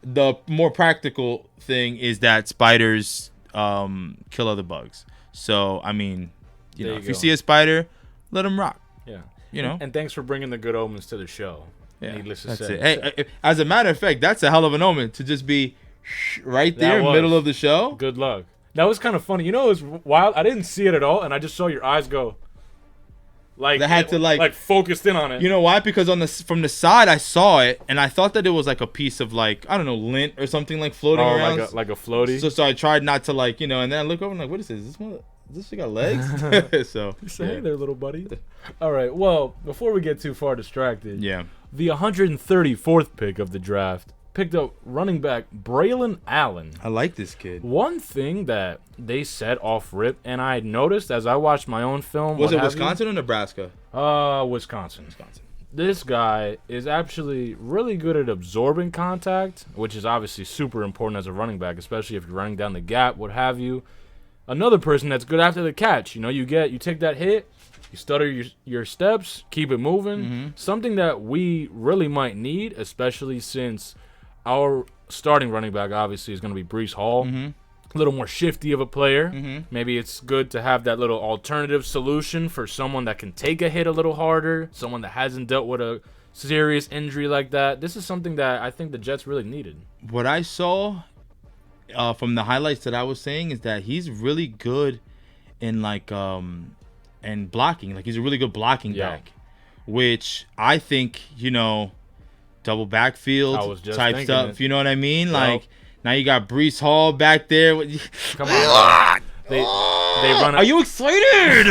the more practical thing is that spiders kill other bugs. So I mean, if you see a spider, let them rock. Yeah. And thanks for bringing the good omens to the show. Yeah, Needless to that's say. it. Hey, as a matter of fact, that's a hell of an omen to just be right there, middle of the show. Good luck. That was kind of funny. It was wild. I didn't see it at all, and I just saw your eyes go. Like they had to focused in on it. You know why? Because from the side I saw it, and I thought that it was like a piece of like I don't know lint or something like floating around. like a floaty. So I tried not to and then I look over and like, what is this? Does this got legs? So hey there, little buddy. All right. Well, before we get too far distracted, the 134th pick of the draft picked up running back Braylon Allen. I like this kid. One thing that they said off rip, and I noticed as I watched my own film. Was it Wisconsin or Nebraska? Wisconsin. This guy is actually really good at absorbing contact, which is obviously super important as a running back, especially if you're running down the gap, what have you. Another person that's good after the catch. You take that hit, you stutter your steps, keep it moving. Mm-hmm. Something that we really might need, especially since our starting running back obviously is going to be Breece Hall. Mm-hmm. A little more shifty of a player. Mm-hmm. Maybe it's good to have that little alternative solution for someone that can take a hit a little harder, someone that hasn't dealt with a serious injury like that. This is something that I think the Jets really needed. What I saw from the highlights that I was saying is that he's really good in and blocking. Like he's a really good blocking back, which I think double backfield type stuff. You know what I mean? Like now you got Breece Hall back there. Come on. They run. Are you excited?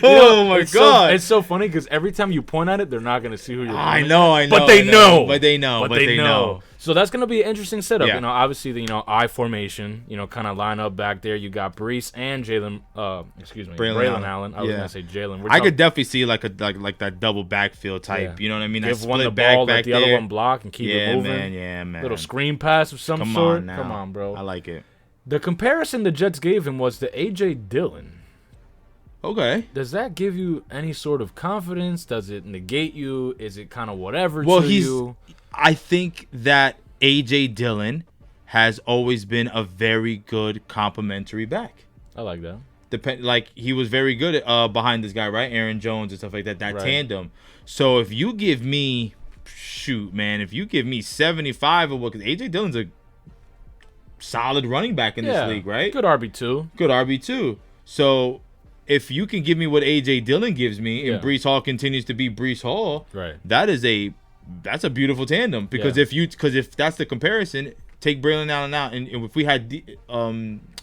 Oh my god! It's so funny because every time you point at it, they're not gonna see who you're. I know. But they know. But they know. So that's gonna be an interesting setup. Yeah. Obviously the I formation. Kind of line up back there. You got Breece and Braylon Allen. I was gonna say Jalen. I could definitely see like that double backfield type. You know what I mean? Give one the ball, let the other one block, and keep it moving. Yeah, man. Little screen pass of some sort. Come on, bro. I like it. The comparison the Jets gave him was to A.J. Dillon. Okay. Does that give you any sort of confidence? Does it negate you? Is it kind of whatever to you? I think that A.J. Dillon has always been a very good complementary back. I like that. Like he was very good behind this guy, right? Aaron Jones and stuff like that. That tandem. So if you give me, if you give me 75 of what, because A.J. Dillon's a solid running back in this league, right? Good RB2. So if you can give me what A.J. Dillon gives me and Breece Hall continues to be Breece Hall, right? That's a beautiful tandem because if that's the comparison, take Braylon Allen out and if we had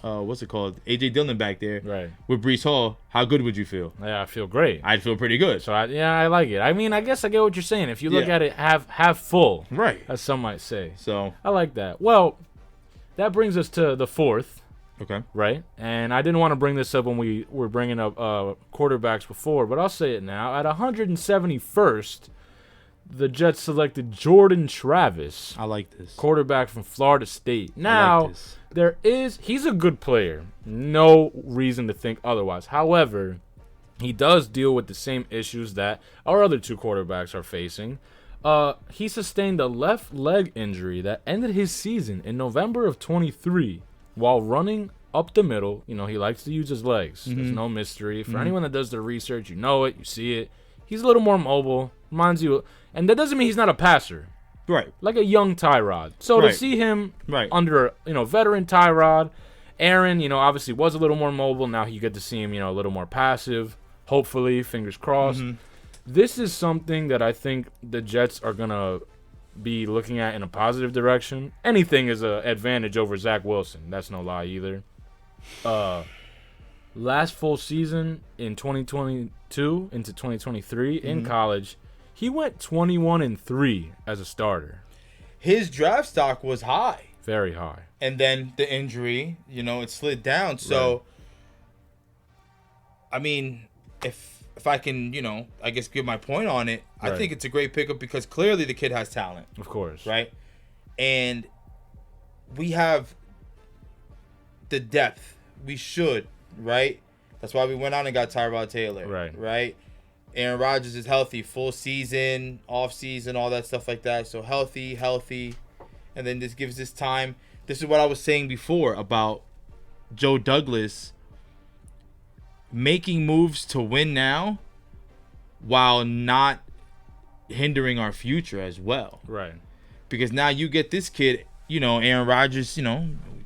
what's it called, A.J. Dillon back there, right, with Breece Hall, how good would you feel? Yeah, I feel great. I'd feel pretty good. So I like it. I mean, I guess I get what you're saying. If you look at it half full, right, as some might say. So I like that. Well, that brings us to the 4th. Okay. Right? And I didn't want to bring this up when we were bringing up quarterbacks before, but I'll say it now. At 171st, the Jets selected Jordan Travis. I like this. Quarterback from Florida State. Now, he's a good player. No reason to think otherwise. However, he does deal with the same issues that our other two quarterbacks are facing. He sustained a left leg injury that ended his season in November of 23 while running up the middle. You know, he likes to use his legs. There's no mystery. For anyone that does the research, you know it, you see it. He's a little more mobile, reminds you, and that doesn't mean he's not a passer. Right. Like a young Tyrod. So to see him under, veteran Tyrod, Aaron, obviously was a little more mobile. Now you get to see him, a little more passive. Hopefully, fingers crossed. This is something that I think the Jets are going to be looking at in a positive direction. Anything is an advantage over Zach Wilson. That's no lie either. Last full season in 2022 into 2023 in college, he went 21-3 as a starter. His draft stock was high. Very high. And then the injury, it slid down. So, I mean, if I can, I guess give my point on it, I think it's a great pickup because clearly the kid has talent. Of course. Right? And we have the depth. We should, right? That's why we went on and got Tyrod Taylor. Right? Aaron Rodgers is healthy, full season, off season, all that stuff like that. So healthy. And then this gives this time. This is what I was saying before about Joe Douglas making moves to win now while not hindering our future as well. Right. Because now you get this kid, Aaron Rodgers,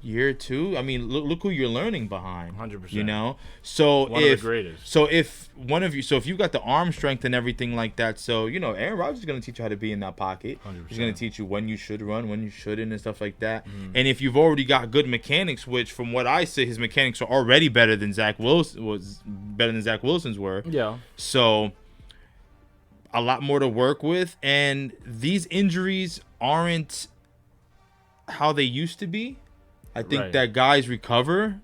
year or two. I mean, look who you're learning behind. 100%. So one of the greatest. So if you got the arm strength and everything like that, so Aaron Rodgers is gonna teach you how to be in that pocket. 100%. He's gonna teach you when you should run, when you shouldn't, and stuff like that. And if you've already got good mechanics, which from what I say, his mechanics are already better than Zach Wilson's were. Yeah. So a lot more to work with, and these injuries aren't how they used to be. I think that guys recover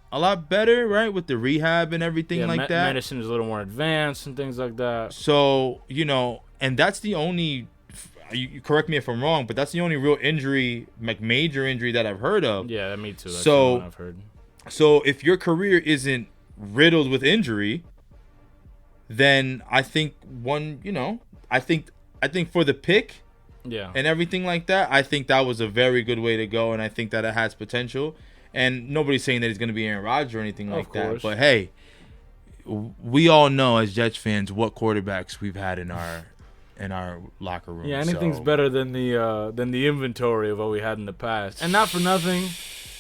a lot better, right, with the rehab and everything like that. Medicine is a little more advanced and things like that. So, and that's the only, you correct me if I'm wrong, but that's the only real injury, like major injury that I've heard of. Yeah, me too. That's the one I've heard. So if your career isn't riddled with injury, then I think I think for the pick, and everything like that, I think that was a very good way to go, and I think that it has potential. And nobody's saying that he's going to be Aaron Rodgers or anything like that. But hey, we all know as Jets fans what quarterbacks we've had in our locker room. Yeah, anything's better than the inventory of what we had in the past. And not for nothing,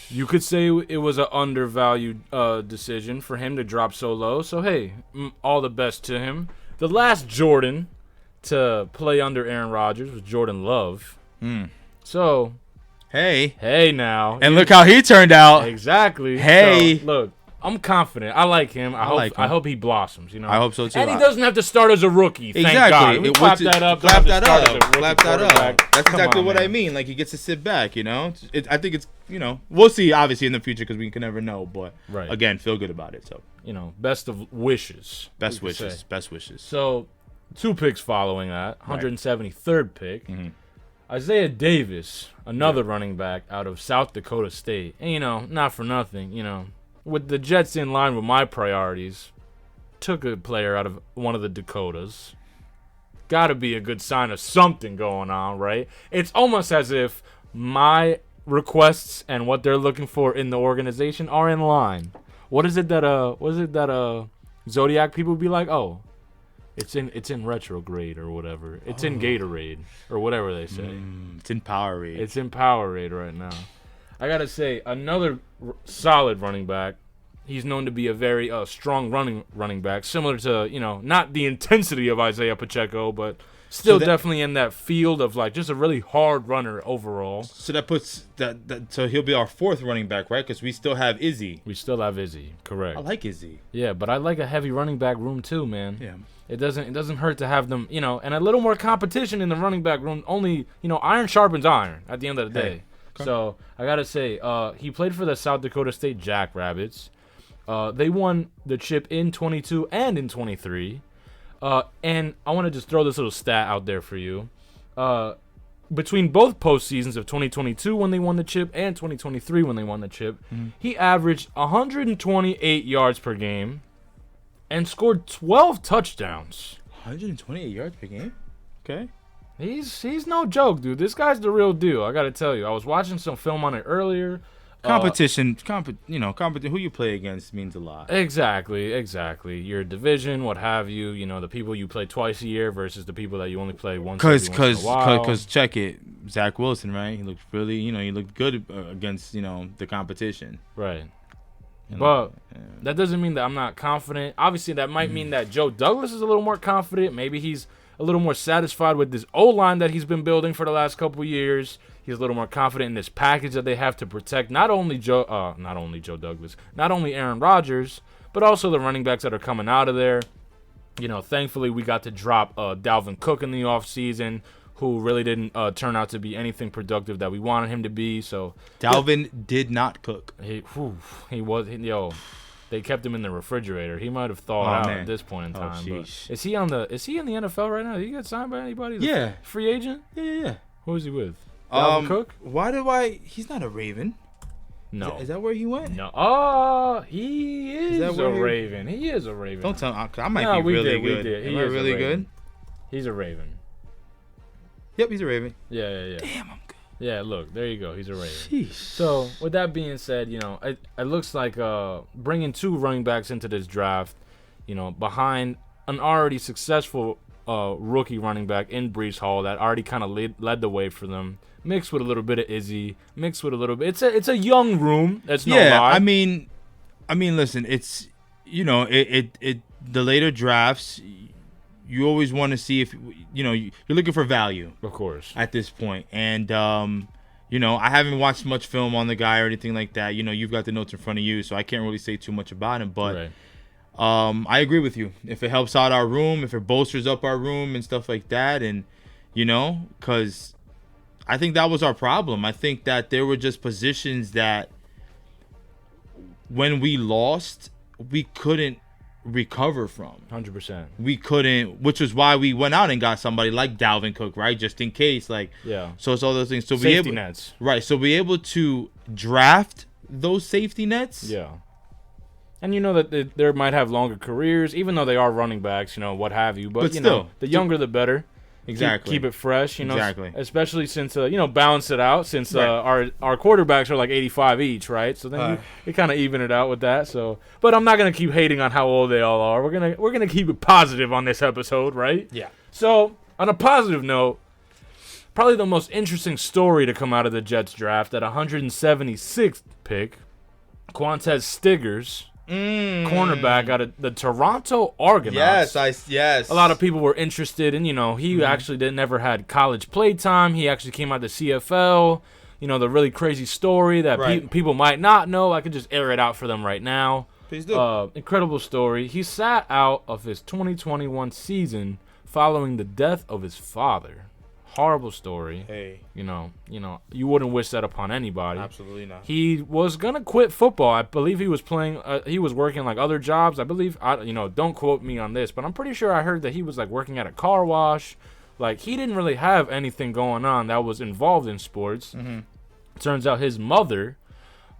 you could say it was an undervalued decision for him to drop so low. So hey, all the best to him. The last Jordan to play under Aaron Rodgers was Jordan Love. So, hey now. And look how he turned out. Exactly. Hey. So, look, I'm confident. I like him. I hope he blossoms, I hope so too. And he doesn't have to start as a rookie. Thank exactly. God. Clap that up. Clap that up. That's exactly what I mean. Like, he gets to sit back, I think it's, we'll see obviously in the future because we can never know, but again, feel good about it. So, best of wishes. Best wishes. So, 2 picks following that, 173rd pick. Isaiah Davis, another running back out of South Dakota State. And, not for nothing, with the Jets in line with my priorities, took a player out of one of the Dakotas. Got to be a good sign of something going on, right? It's almost as if my requests and what they're looking for in the organization are in line. What is it that Zodiac people be like, oh, it's in retrograde or whatever. It's in Gatorade or whatever they say. It's in Powerade. It's in Powerade right now. I gotta say, another solid running back. He's known to be a very strong running back, similar to not the intensity of Isaiah Pacheco, but still definitely in that field of like just a really hard runner overall. So that puts that so he'll be our 4th running back, right? Because we still have Izzy. Correct. I like Izzy. Yeah, but I like a heavy running back room too, man. Yeah. It doesn't hurt to have them, and a little more competition in the running back room. Only, iron sharpens iron at the end of the day. Okay. So I gotta say, he played for the South Dakota State Jackrabbits. They won the chip in 22 and in 23. And I want to just throw this little stat out there for you. Between both postseasons of 2022 when they won the chip and 2023 when they won the chip, he averaged 128 yards per game and scored 12 touchdowns. 128 yards per game. Okay. He's no joke, dude. This guy's the real deal. I gotta tell you. I was watching some film on it earlier. Competition, who you play against means a lot. Exactly. Your division, what have you. You know, the people you play twice a year versus the people that you only play once in a while. Because check it, Zach Wilson, right? He looked really, he looked good against, the competition. Right. But that doesn't mean that I'm not confident. Obviously, that might mean that Joe Douglas is a little more confident. Maybe he's a little more satisfied with this O-line that he's been building for the last couple of years. He's a little more confident in this package that they have to protect not only Joe Douglas, not only Aaron Rodgers, but also the running backs that are coming out of there. Thankfully we got to drop Dalvin Cook in the offseason, who really didn't turn out to be anything productive that we wanted him to be. So Dalvin did not cook. They kept him in the refrigerator. He might have thawed out at this point in time. But is he in the NFL right now? Did he get signed by anybody? Yeah. Free agent? Yeah. Who is he with? Dalvin Cook? He's not a Raven. No. Is that where he went? No. Oh, he is a Raven. He is a Raven. Don't tell me. I might be really good. He is really good. He's a Raven. Yep, he's a Raven. Yeah. Damn, I'm good. Yeah, look, there you go. He's a Raven. Sheesh. So, with that being said, it looks like bringing two running backs into this draft, behind an already successful rookie running back in Breece Hall that already kind of led the way for them, mixed with a little bit of Izzy, mixed with a little bit. It's a young room. That's no lie. Yeah, I mean, listen, it's the later drafts. You always want to see if you're looking for value, of course, at this point. And I haven't watched much film on the guy or anything like that. You've got the notes in front of you, so I can't really say too much about him. But right. I agree with you. If it helps out our room, if it bolsters up our room and stuff like that, and because I think that was our problem. I think that there were just positions that when we lost, we couldn't recover from. 100%. We couldn't, which was why we went out and got somebody like Dalvin Cook, right? Just in case, yeah. So it's all those things. So safety nets, right? So be able to draft those safety nets. Yeah. And that they might have longer careers, even though they are running backs, what have you. But still, the younger the better. Exactly. Keep it fresh, Exactly. Especially since balance it out since right. our quarterbacks are like 85 each, right? So then you kind of even it out with that. So, but I'm not gonna keep hating on how old they all are. We're gonna keep it positive on this episode, right? Yeah. So on a positive note, probably the most interesting story to come out of the Jets draft at 176th pick, Quantez Stiggers. Cornerback out of the Toronto Argonauts. Yes. A lot of people were interested in, he actually never had college play time. He actually came out the CFL. The really crazy story that people might not know. I could just air it out for them right now. Please do. Incredible story. He sat out of his 2021 season following the death of his father. Horrible story. Hey. You wouldn't wish that upon anybody. Absolutely not. He was gonna quit football. I believe he was playing. He was working like other jobs. I believe. Don't quote me on this, but I'm pretty sure I heard that he was like working at a car wash. Like he didn't really have anything going on that was involved in sports. Mm-hmm. Turns out his mother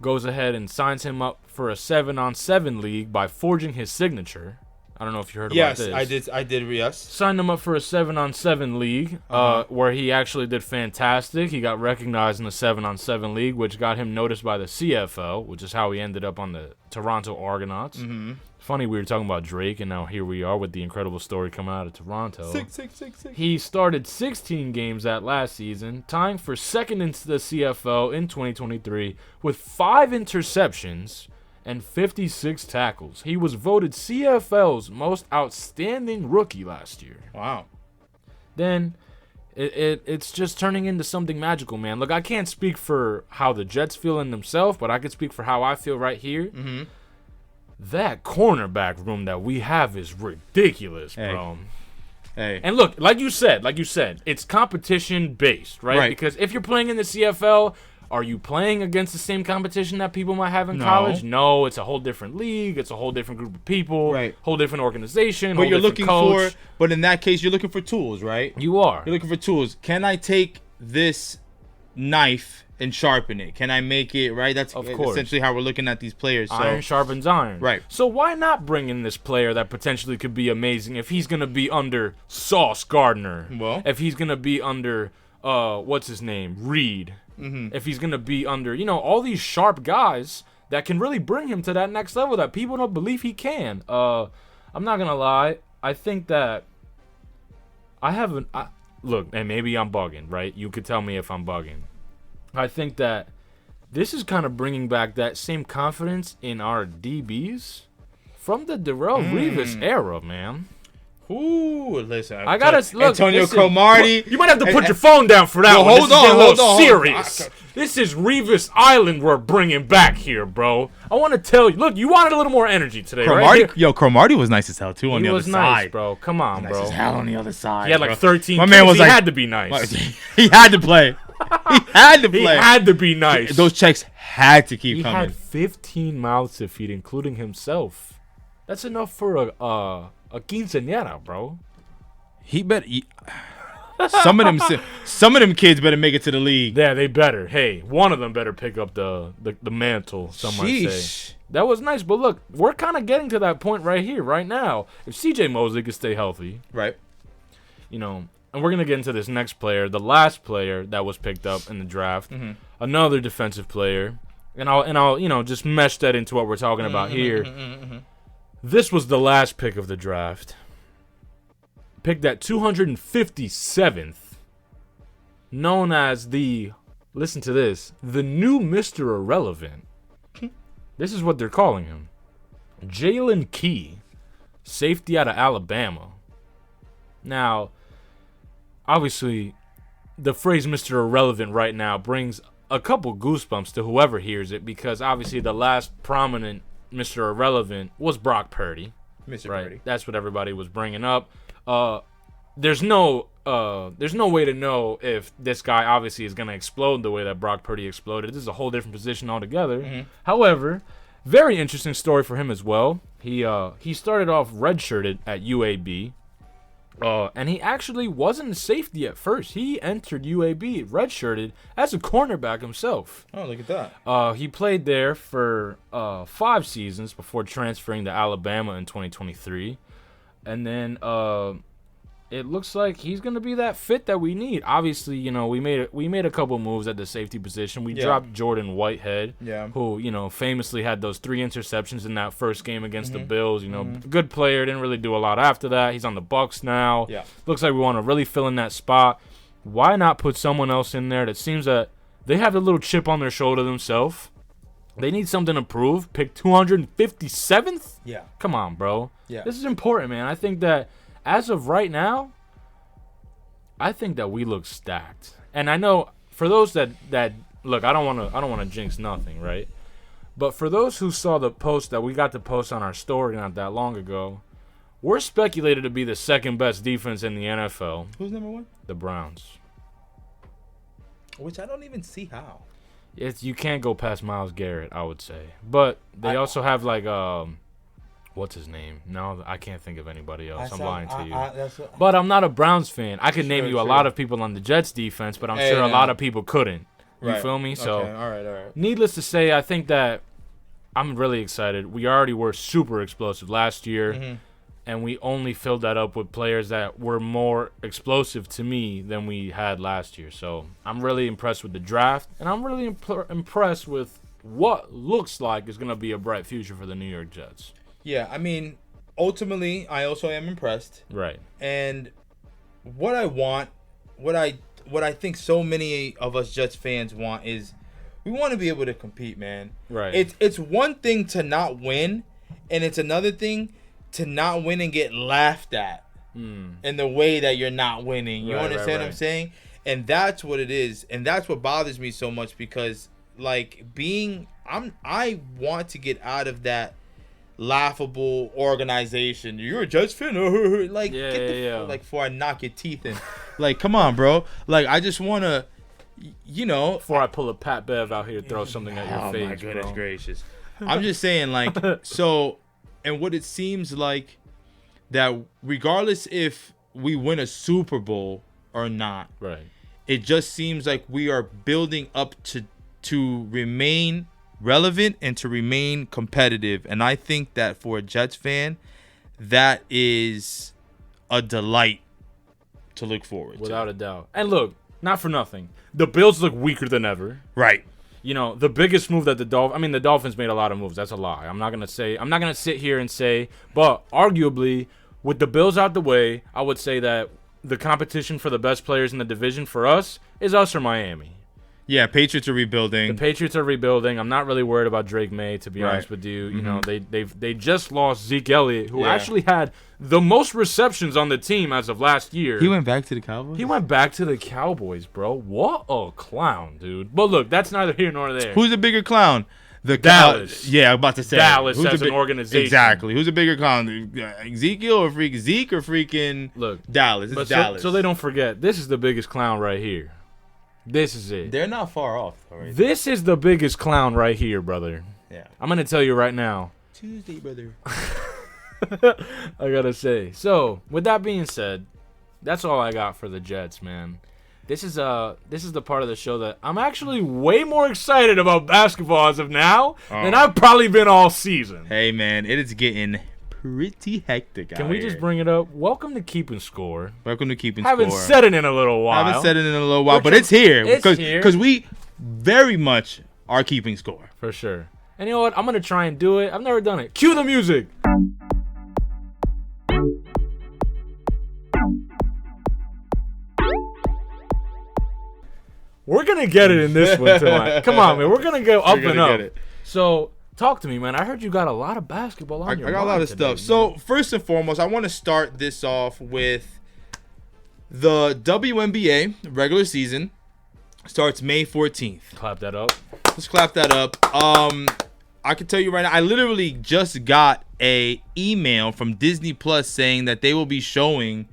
goes ahead and signs him up for a 7-on-7 league by forging his signature. I don't know if you heard about this. Yes, I did. Yes. Signed him up for a 7-on-7 league, where he actually did fantastic. He got recognized in the 7-on-7 league, which got him noticed by the CFL, which is how he ended up on the Toronto Argonauts. Mm-hmm. Funny, we were talking about Drake, and now here we are with the incredible story coming out of Toronto. Six. He started 16 games that last season, tying for second in the CFL in 2023 with 5 interceptions and 56 tackles. He was voted CFL's most outstanding rookie last year. Wow. Then it's just turning into something magical, man. Look, I can't speak for how the Jets feel in themselves, but I can speak for how I feel right here. Mm-hmm. That cornerback room that we have is ridiculous, bro. Hey. And look, like you said, it's competition based, right? Because if you're playing in the CFL, are you playing against the same competition that people might have in college? No, it's a whole different league. It's a whole different group of people. Right. Whole different organization. But you're looking for, but in that case, you're looking for tools, right? You are. You're looking for tools. Can I take this knife and sharpen it? Can I make it right? That's Of course. essentially how we're looking at these players. So. Iron sharpens iron. Right. So why not bring in this player that potentially could be amazing if he's gonna be under Sauce Gardner? Well. If he's gonna be under what's his name? Reed. Mm-hmm. If he's gonna be under, all these sharp guys that can really bring him to that next level that people don't believe he can. I'm not gonna lie. I think that look, and maybe I'm bugging, right? You could tell me if I'm bugging. I think that this is kind of bringing back that same confidence in our DBs from the Darrell Revis era, man. Ooh, listen. I gotta look. Antonio Cromartie. You might have to put your phone down for that one. Hold on. Serious. This is Revis Island we're bringing back here, bro. I want to tell you. Look, you wanted a little more energy today, right? Cromartie was nice as hell too on the other side. He was nice, bro. Come on, bro. Nice as hell on the other side. He had like 13. My man was he like, had to be nice. He had to play. He had to play. He had to be nice. Those checks had to keep coming. He had 15 mouths to feed, including himself. That's enough for a quinceañera, bro. Some of them kids better make it to the league. Yeah, they better. Hey, one of them better pick up the mantle. Some might say. That was nice, but look, we're kind of getting to that point right here, right now. If C.J. Mosley could stay healthy, right? And we're gonna get into this next player, the last player that was picked up in the draft, another defensive player, and I'll just mesh that into what we're talking about here. This was the last pick of the draft. Picked at 257th, known as listen to this, the new Mr. Irrelevant. This is what they're calling him. Jalen Key, safety out of Alabama. Now, obviously, the phrase Mr. Irrelevant right now brings a couple goosebumps to whoever hears it, because obviously the last prominent Mr. Irrelevant was Brock Purdy. Mr. Right? Purdy. That's what everybody was bringing up. There's no way to know if this guy obviously is going to explode the way that Brock Purdy exploded. This is a whole different position altogether. However, very interesting story for him as well. He started off redshirted at UAB, and he actually wasn't a safety at first. He entered UAB redshirted as a cornerback himself. Oh, look at that. He played there for 5 seasons before transferring to Alabama in 2023. And then it looks like he's gonna be that fit that we need. Obviously, we made a couple moves at the safety position. We dropped Jordan Whitehead, who famously had those 3 interceptions in that first game against the Bills. Good player, didn't really do a lot after that. He's on the Bucs now. Yeah, looks like we want to really fill in that spot. Why not put someone else in there that seems that they have a little chip on their shoulder themselves? They need something to prove. Pick 257th? Yeah. Come on, bro. Yeah. This is important, man. I think that as of right now, I think that we look stacked. And I know for those that look, I don't want to jinx nothing, right? But for those who saw the post that we got to post on our story not that long ago, we're speculated to be the second best defense in the NFL. Who's number 1? The Browns. Which I don't even see how. You can't go past Myles Garrett, I would say. But they also have what's his name? No, I can't think of anybody else. I'm lying to you. But I'm not a Browns fan. I could name you a lot of people on the Jets defense, but I'm sure a lot of people couldn't. You feel me? So, okay. All right. Needless to say, I think that I'm really excited. We already were super explosive last year, and we only filled that up with players that were more explosive to me than we had last year. So I'm really impressed with the draft, and I'm really impressed with what looks like is going to be a bright future for the New York Jets. Yeah, I mean, ultimately, I also am impressed. Right. And what I want, what I think so many of us Jets fans want is we want to be able to compete, man. Right. It's one thing to not win, and it's another thing to not win and get laughed at in the way that you're not winning. You understand what I'm saying? And that's what it is. And that's what bothers me so much, because I want to get out of that laughable organization. You're a Jets fan? Before I knock your teeth in. Come on, bro. I just want to, Before I pull a Pat Bev out here, throw something at your face, oh my goodness bro. gracious. I'm just saying, so, and what it seems like that regardless if we win a Super Bowl or not, right, it just seems like we are building up to remain relevant and to remain competitive. And I think that for a Jets fan, that is a delight to look forward to. Without a doubt. And look, not for nothing. The Bills look weaker than ever. Right. You know, the biggest move that the Dolphins made a lot of moves. That's a lie. I'm not going to sit here and say, but arguably, with the Bills out the way, I would say that the competition for the best players in the division for us is us or Miami. Yeah, Patriots are rebuilding. The Patriots are rebuilding. I'm not really worried about Drake May, to be honest with you. You know, they just lost Zeke Elliott, who actually had the most receptions on the team as of last year. He went back to the Cowboys? He went back to the Cowboys, bro. What a clown, dude. But look, that's neither here nor there. Who's a bigger clown? The Dallas. Yeah, I'm about to say Dallas as an organization. Exactly. Who's a bigger clown? Ezekiel or freaking Zeke or freaking Dallas? It's Dallas. So they don't forget, this is the biggest clown right here. This is it. They're not far off. Right? This is the biggest clown right here, brother. Yeah. I'm going to tell you right now. Tuesday, brother. I got to say. So, with that being said, that's all I got for the Jets, man. This is the part of the show that I'm actually way more excited about basketball as of now than I've probably been all season. Hey, man, it is getting pretty hectic out Can we here. just bring it up? Welcome to Keeping Score. Welcome to Keeping Score. Haven't said it in a little while. But it's here. It's here. Because we very much are keeping score. For sure. And you know what? I'm going to try and do it. I've never done it. Cue the music. We're going to get it in this one tonight. Come on, man. We're going to go up and up. So, talk to me, man. I heard you got a lot of basketball on your mind. I got a lot of today, stuff. man. So, first and foremost, I want to start this off with the WNBA regular season starts May 14th. Clap that up. Let's clap that up. I can tell you right now, I literally just got a email from Disney Plus saying that they will be showing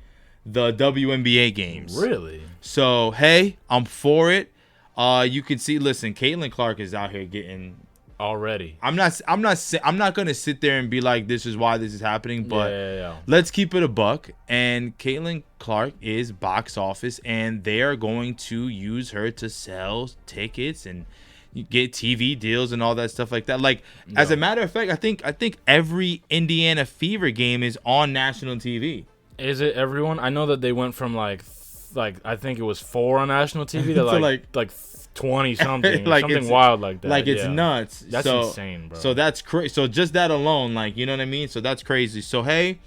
the WNBA games. Really? So, hey, I'm for it. You can see, listen, Caitlin Clark is out here getting already. I'm not gonna sit there and be like, this is why this is happening, but let's keep it a buck. And Caitlin Clark is box office, and they are going to use her to sell tickets and get TV deals and all that stuff like that. Like, as a matter of fact, I think every Indiana Fever game is on national TV. Is it everyone? I know that they went from like I think it was 4 on national TV to like 20 something, like something wild like that. Like it's nuts. That's insane, bro. So that's crazy. So just that alone, like, you know what I mean? So that's crazy. So hey,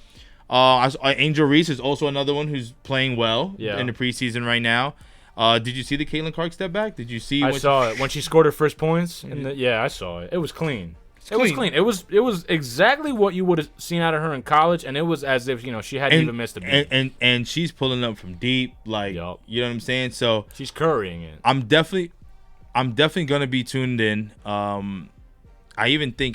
Angel Reese is also another one who's playing well in the preseason right now. Did you see the Caitlin Clark step back? Did you see? I saw it when she scored her first points. I saw it. It was clean. It was clean. It was exactly what you would have seen out of her in college, and it was as if she hadn't even missed a beat. And she's pulling up from deep, like you know what I'm saying. So she's currying it. I'm definitely gonna be tuned in. I think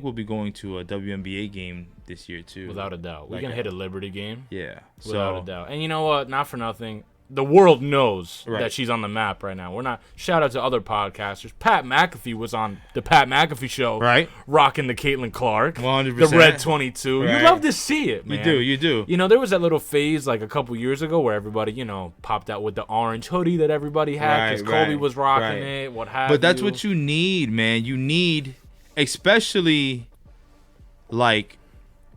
we'll be going to a WNBA game this year too. Without a doubt, we're gonna hit a Liberty game. Yeah, without a doubt. And you know what? Not for nothing. The world knows that she's on the map right now. We're not. Shout out to other podcasters. Pat McAfee was on the Pat McAfee show, right? Rocking the Caitlin Clark, 100%. The Red 22. Right. You love to see it, man. You do. You know, there was that little phase like a couple years ago where everybody, popped out with the orange hoodie that everybody had because Kobe was rocking it. What have you? But that's what you need, man. You need, especially like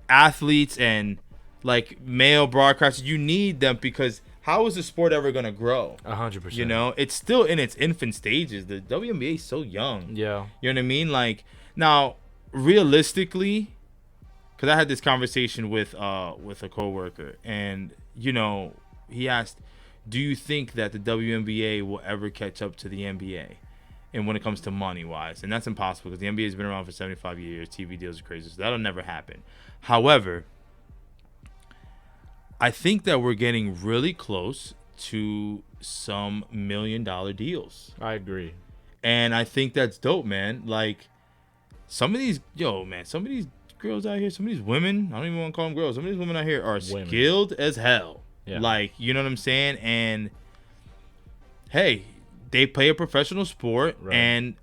athletes and like male broadcasters. You need them because. How is the sport ever going to grow? 100%. It's still in its infant stages. The WNBA is so young. Yeah. You know what I mean? Like, now, realistically, because I had this conversation with a coworker, and, he asked, do you think that the WNBA will ever catch up to the NBA? And when it comes to money-wise. And that's impossible because the NBA has been around for 75 years. TV deals are crazy. So that'll never happen. However, I think that we're getting really close to some $1 million deals. I agree. And I think that's dope, man. Like, some of these girls out here, some of these women, I don't even want to call them girls. Some of these women out here are skilled as hell. Yeah. Like, you know what I'm saying? And, hey, they play a professional sport. Right. And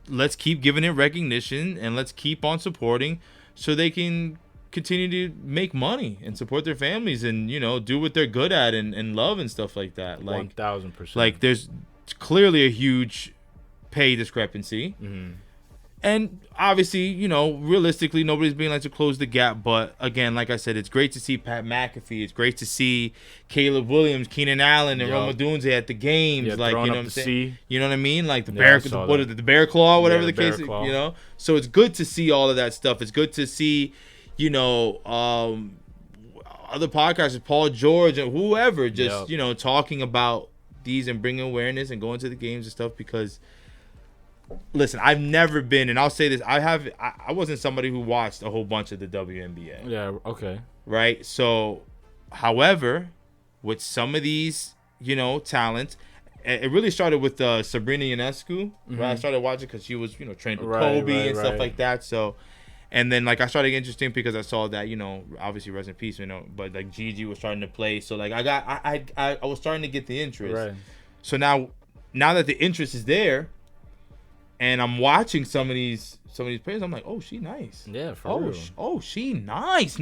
let's keep giving it recognition and let's keep on supporting so they can continue to make money and support their families and, you know, do what they're good at and love and stuff like that. Like 1,000%. Like there's clearly a huge pay discrepancy. Mm-hmm. And obviously, you know, realistically, nobody's being like to close the gap. But again, like I said, it's great to see Pat McAfee. It's great to see Caleb Williams, Keenan Allen, and Roma Dunze at the games. Yeah, like, you know what I'm saying? C. You know what I mean? Like the the bear claw, whatever the bear case. claw. You know. So it's good to see all of that stuff. It's good to see, you know, other podcasters, Paul George and whoever, just you know, talking about these and bringing awareness and going to the games and stuff because. Listen, I've never been, and I'll say this: I wasn't somebody who watched a whole bunch of the WNBA. Yeah. Okay. Right. So, however, with some of these, you know, talents, it really started with Sabrina Ionescu. Mm-hmm. Right. I started watching because she was, you know, trained with Kobe and stuff like that. So, and then like I started getting interesting because I saw that, you know, obviously rest in peace, you know, but like Gigi was starting to play. So like I was starting to get the interest. Right. So now that the interest is there. And I'm watching some of these players. I'm like, oh, she nice. Yeah, for real. She nice.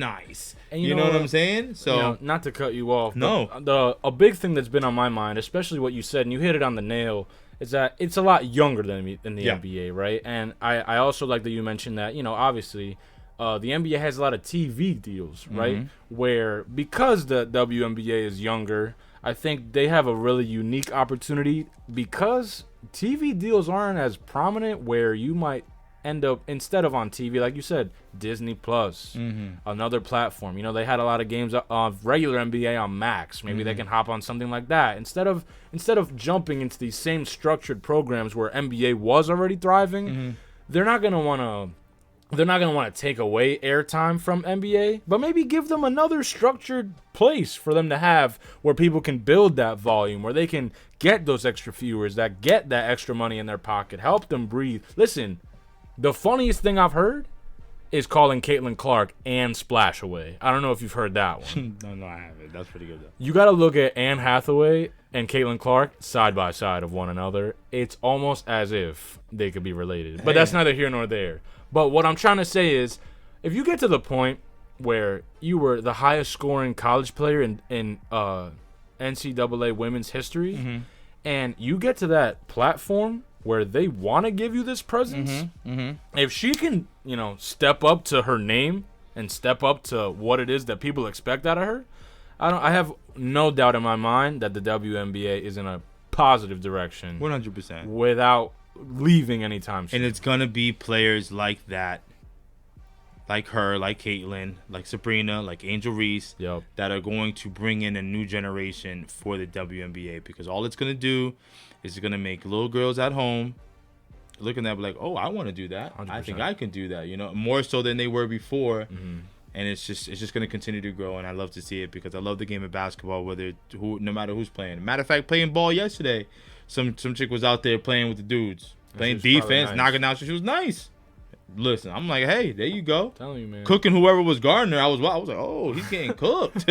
And you know what I'm saying? So, you know, not to cut you off. No. A big thing that's been on my mind, especially what you said, and you hit it on the nail, is that it's a lot younger than the NBA, right? And I also like that you mentioned that, you know, obviously, the NBA has a lot of TV deals, right? Mm-hmm. Where because the WNBA is younger, I think they have a really unique opportunity because TV deals aren't as prominent where you might end up, instead of on TV, like you said, Disney Plus, another platform. You know, they had a lot of games of regular NBA on Max. Maybe they can hop on something like that. Instead of jumping into these same structured programs where NBA was already thriving, they're not going to want to take away airtime from NBA, but maybe give them another structured place for them to have where people can build that volume, where they can get those extra viewers, that get that extra money in their pocket, help them breathe. Listen, the funniest thing I've heard is calling Caitlin Clark Anne Splashaway. I don't know if you've heard that one. No, I haven't. That's pretty good, though. You got to look at Anne Hathaway and Caitlin Clark side by side of one another. It's almost as if they could be related, but that's neither here nor there. But what I'm trying to say is, if you get to the point where you were the highest scoring college player in NCAA women's history, and you get to that platform where they want to give you this presence, if she can, you know, step up to her name and step up to what it is that people expect out of her, I have no doubt in my mind that the WNBA is in a positive direction. 100%. Without leaving anytime soon. And it's going to be players like that, like her, like Caitlin, like Sabrina, like Angel Reese, that are going to bring in a new generation for the WNBA, because all it's going to do is it's going to make little girls at home looking at like, oh, I want to do that. 100%. I think I can do that, you know, more so than they were before. And it's just going to continue to grow, and I love to see it because I love the game of basketball, no matter who's playing. Matter of fact, playing ball yesterday, some chick was out there playing with the dudes, playing defense, knocking out. She was nice. Listen, I'm like, hey, there you go. Telling you, man. Cooking whoever was guarding her. I was like, oh, he's getting cooked.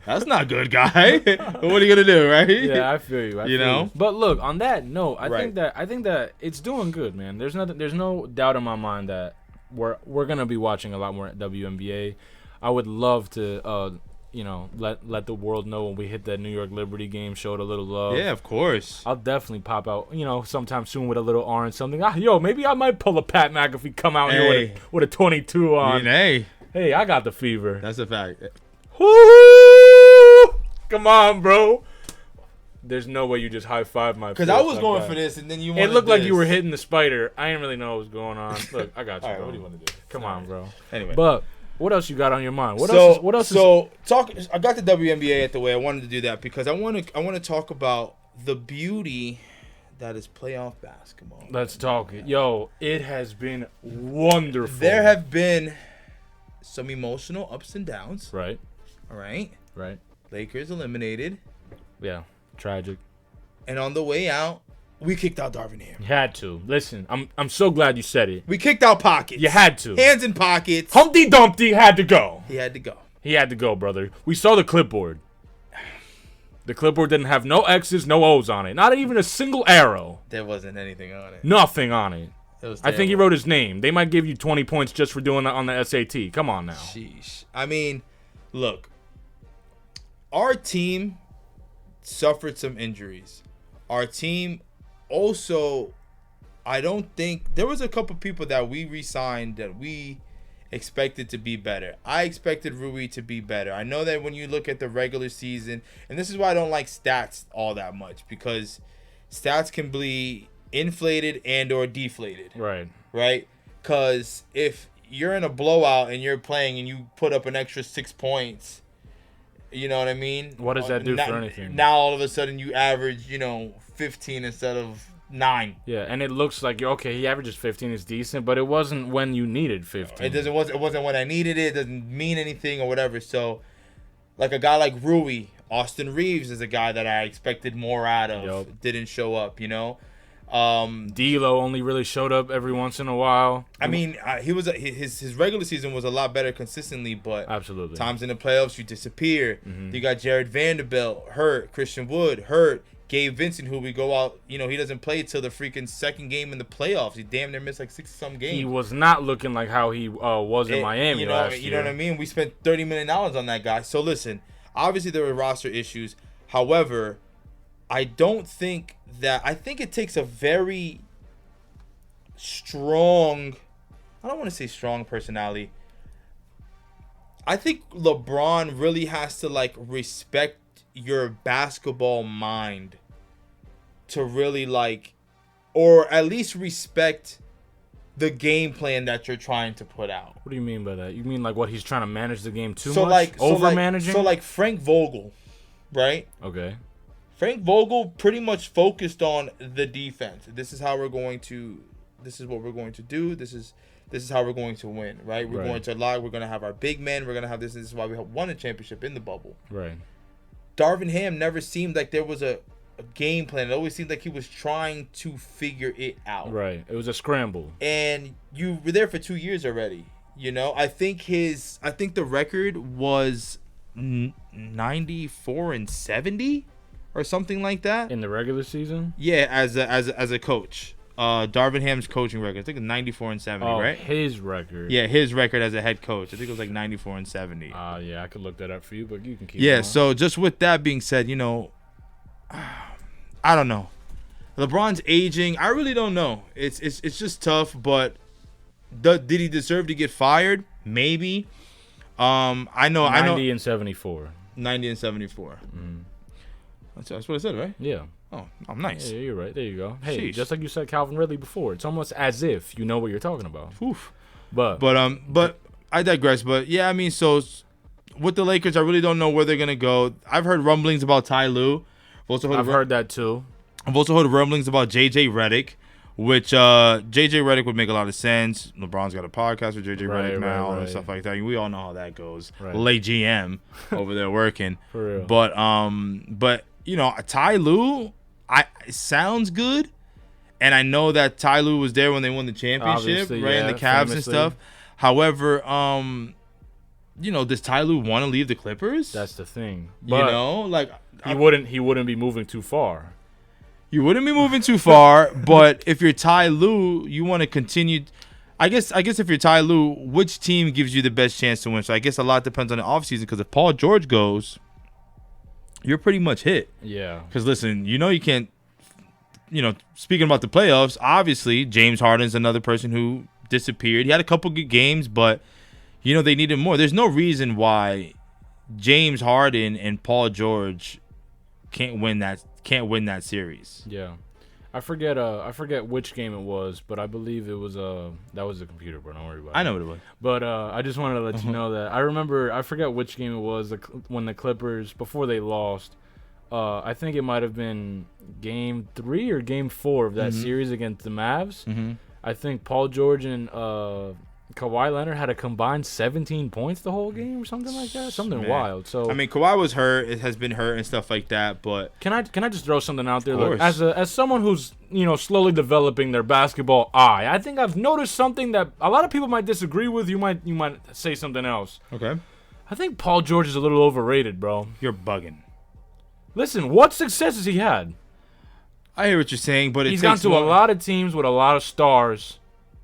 That's not good, guy. But what are you gonna do, right? Yeah, I feel you. You know. But look, on that note, I think that it's doing good, man. There's no doubt in my mind that we're gonna be watching a lot more at WNBA. I would love to, let the world know when we hit that New York Liberty game, show it a little love. Yeah, of course. I'll definitely pop out, sometime soon with a little orange something. Maybe I might pull a Pat McAfee, come out here with a 22 on. Hey, I got the fever. That's a fact. Woo! Come on, bro. There's no way you just high-five my. Because I was going for this, and then you. It looked like you were hitting the spider. I didn't really know what was going on. Look, I got you. All right, bro. what do you want to do? Come on, bro. Anyway, but what else you got on your mind? What else? I got the WNBA at the way I wanted to do that because I want to talk about the beauty that is playoff basketball. Let's talk it. Yo, it has been wonderful. There have been some emotional ups and downs. Right. All right. Right. Lakers eliminated. Yeah. Tragic. And on the way out, we kicked out Darvin Ham. You had to. Listen, I'm so glad you said it. We kicked out Pockets. You had to. Hands in pockets. Humpty Dumpty had to go. He had to go. He had to go, brother. We saw the clipboard. The clipboard didn't have no X's, no O's on it. Not even a single arrow. There wasn't anything on it. Nothing on it. I think he wrote his name. They might give you 20 points just for doing that on the SAT. Come on now. Sheesh. I mean, look, our team suffered some injuries. Our team also, I don't think there was a couple people that we re-signed that we expected to be better. I expected Rui to be better. I know that when you look at the regular season, and this is why I don't like stats all that much, because stats can be inflated and or deflated. Right? Because if you're in a blowout and you're playing and you put up an extra 6 points, you know what I mean? What does that do for anything? Now all of a sudden you average, 15 instead of 9. Yeah, and it looks like okay, he averages 15 is decent, but it wasn't when you needed 15. It wasn't when I needed it. It doesn't mean anything or whatever. So, like a guy like Rui, Austin Reeves is a guy that I expected more out of. Yep. Didn't show up, D'Lo only really showed up every once in a while. I mean, his regular season was a lot better consistently, but absolutely times in the playoffs you disappear. Mm-hmm. You got Jared Vanderbilt hurt, Christian Wood hurt, Gabe Vincent, who we go out, he doesn't play till the freaking second game in the playoffs. He damn near missed like 60-some games. He was not looking like how he was in Miami last year. You know what I mean? We spent $30 million on that guy. So listen, obviously there were roster issues. However, I think it takes a very strong, I don't want to say strong personality. I think LeBron really has to respect your basketball mind to really or at least respect the game plan that you're trying to put out. What do you mean by that? You mean what he's trying to manage the game too much? Over-managing? So Frank Vogel, right? Okay. Frank Vogel pretty much focused on the defense. This is what we're going to do. This is how we're going to win, right? We're going to we're going to have our big men. We're going to have this. This is why we won a championship in the bubble. Right. Darvin Ham never seemed like there was a game plan. It always seemed like he was trying to figure it out. Right. It was a scramble. And you were there for 2 years already. I think the record was 94-70 or something like that in the regular season. Yeah, as a coach. Darvin Ham's coaching record, I think it's 94-70, right? His record. Yeah, his record as a head coach. I think it was 94-70. Yeah, I could look that up for you, but you can keep. Yeah, going. so just with that being said, I don't know. LeBron's aging. I really don't know. It's just tough. But did he deserve to get fired? Maybe. I know. 90 and 74. 90 and 74. Mm. That's what I said, right? Yeah. Oh, nice. Yeah, you're right. There you go. Hey, Sheesh. Just like you said Calvin Ridley before, it's almost as if you know what you're talking about. Oof. But I digress. But yeah, I mean, so with the Lakers, I really don't know where they're gonna go. I've heard rumblings about Ty Lue. I've heard that too. I've also heard rumblings about JJ Redick, which JJ Redick would make a lot of sense. LeBron's got a podcast with JJ Redick now and stuff like that. We all know how that goes. Right. Late GM over there working. For real. But Ty Lue, it sounds good, and I know that Ty Lue was there when they won the championship, obviously, right? Yeah, and the Cavs famously. And stuff. However, does Ty Lue want to leave the Clippers? That's the thing. But, he wouldn't be moving too far. You wouldn't be moving too far, but if you're Ty Lue, you want to continue. I guess if you're Ty Lue, which team gives you the best chance to win? So I guess a lot depends on the offseason, because if Paul George goes, you're pretty much hit. Yeah. Because listen, you can't. Speaking about the playoffs, obviously James Harden's another person who disappeared. He had a couple good games, but they needed more. There's no reason why James Harden and Paul George can't win that series. Yeah. I forget which game it was, but I believe it was that was the computer, bro. Don't worry about it. I know what it was. But I just wanted to let you know that I forget which game it was when the Clippers, before they lost. I think it might have been Game 3 or Game 4 of that series against the Mavs. Mm-hmm. I think Paul George and Kawhi Leonard had a combined 17 points the whole game or something like that. Something wild. So I mean, Kawhi was hurt. It has been hurt and stuff like that. But can I just throw something out there? Look, as someone who's slowly developing their basketball eye, I think I've noticed something that a lot of people might disagree with. You might say something else. Okay. I think Paul George is a little overrated, bro. You're bugging. Listen, what success has he had? I hear what you're saying, but he's gone to a lot of teams with a lot of stars,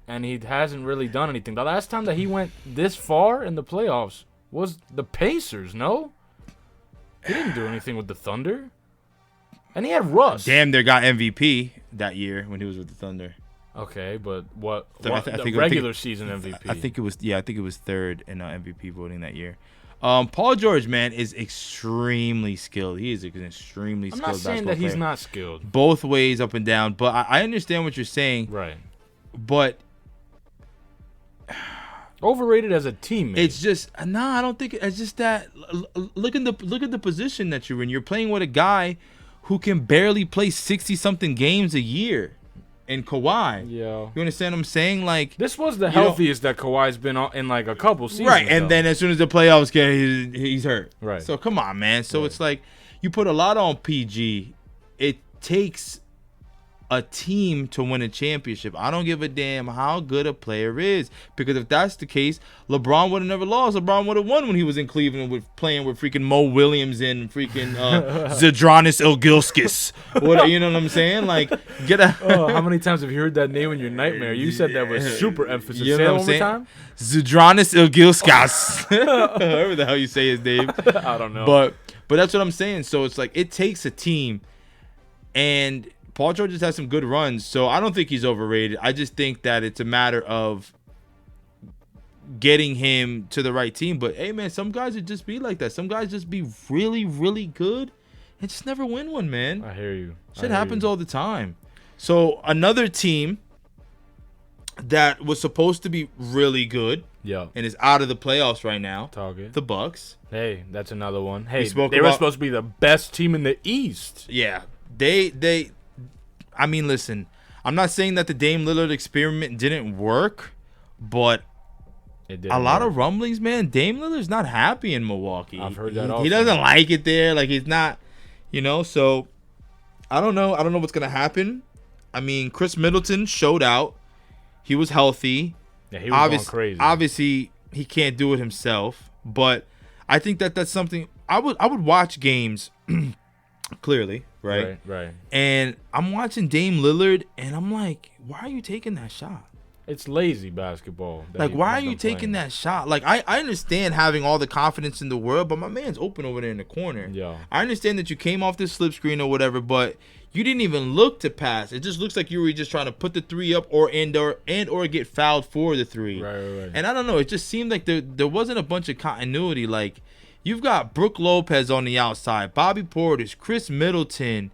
and he hasn't really done anything. The last time that he went this far in the playoffs was the Pacers, no? He didn't do anything with the Thunder. And he had Russ. Damn, they got MVP that year when he was with the Thunder. Okay, but what I the think regular season MVP? I think it was third in MVP voting that year. Paul George, man, is extremely skilled. He is an extremely skilled basketball player. I'm not saying that he's not skilled. Both ways, up and down. But I understand what you're saying. Right. But overrated as a teammate. It's just I don't think it's just that. Look at the position that you're in. You're playing with a guy who can barely play 60-something games a year. And Kawhi, yeah, you understand what I'm saying? Like, this was the healthiest that Kawhi's been in like a couple seasons. Right, and then as soon as the playoffs get, he's hurt. Right. So come on, man. So it's like you put a lot on PG. It takes a team to win a championship. I don't give a damn how good a player is, because if that's the case, LeBron would have never lost. LeBron would have won when he was in Cleveland with playing with freaking Mo Williams and freaking Zydrunas Ilgauskas. You know what I'm saying? Like, how many times have you heard that name in your nightmare? You said that with super emphasis. You know say what it I'm one saying? more time. Zydrunas Ilgauskas. However the hell you say his name. I don't know. But that's what I'm saying. So it's like it takes a team, and Paul George just has some good runs, so I don't think he's overrated. I just think that it's a matter of getting him to the right team. But, hey, man, some guys would just be like that. Some guys just be really, really good and just never win one, man. I hear you. Shit happens all the time. So another team that was supposed to be really good and is out of the playoffs right now, the Bucks. Hey, that's another one. Hey, they were supposed to be the best team in the East. Yeah, I mean, listen, I'm not saying that the Dame Lillard experiment didn't work, but a lot of rumblings, man. Dame Lillard's not happy in Milwaukee. I've heard that also. He doesn't like it there. Like, he's not, so I don't know. I don't know what's going to happen. I mean, Chris Middleton showed out. He was healthy. Yeah, he was going crazy. Obviously, he can't do it himself, but I think that's something I would watch games clearly. Right. And I'm watching Dame Lillard, and I'm like, why are you taking that shot? It's lazy basketball. Like, why are you taking that shot? Like, I understand having all the confidence in the world, but my man's open over there in the corner. Yeah. I understand that you came off this slip screen or whatever, but you didn't even look to pass. It just looks like you were just trying to put the three up or get fouled for the three. Right. And I don't know. It just seemed like there wasn't a bunch of continuity. Like, you've got Brook Lopez on the outside, Bobby Portis, Chris Middleton,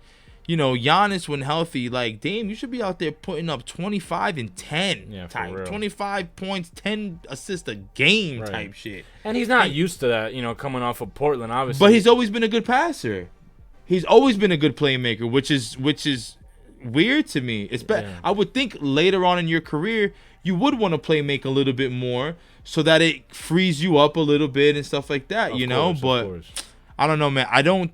Giannis when healthy. Like, Dame, you should be out there putting up 25 and 10 type, 25 points, 10 assists a game type shit. And he's not used to that, coming off of Portland, obviously. But he's always been a good passer. He's always been a good playmaker, which is weird to me. I would think later on in your career you would want to play make a little bit more so that it frees you up a little bit and stuff like that, But I don't know, man.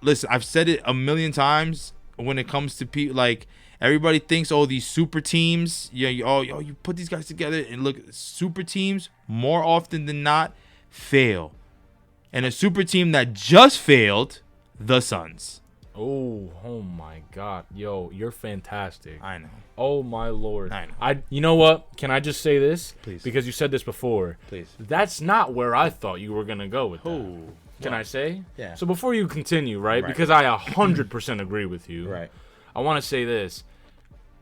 Listen, I've said it a million times when it comes to people. Like, everybody thinks, these super teams. You put these guys together and look. Super teams more often than not fail, and a super team that just failed, the Suns. Oh my God, yo, you're fantastic. I know. Oh my Lord. I know. You know what? Can I just say this? Please. Because you said this before. Please. That's not where I thought you were gonna go with that. Can I say? Yeah. So before you continue, right? Because I 100% agree with you. Right. I want to say this.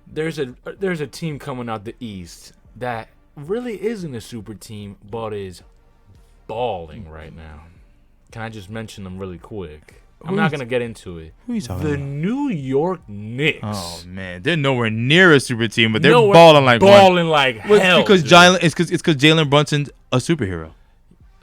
There's a team coming out the East that really isn't a super team, but is balling right now. Can I just mention them really quick? I'm not going to get into it. Who are you talking about? The New York Knicks. Oh, man. They're nowhere near a super team, but they're balling like hell. It's because Jalen Brunson's a superhero.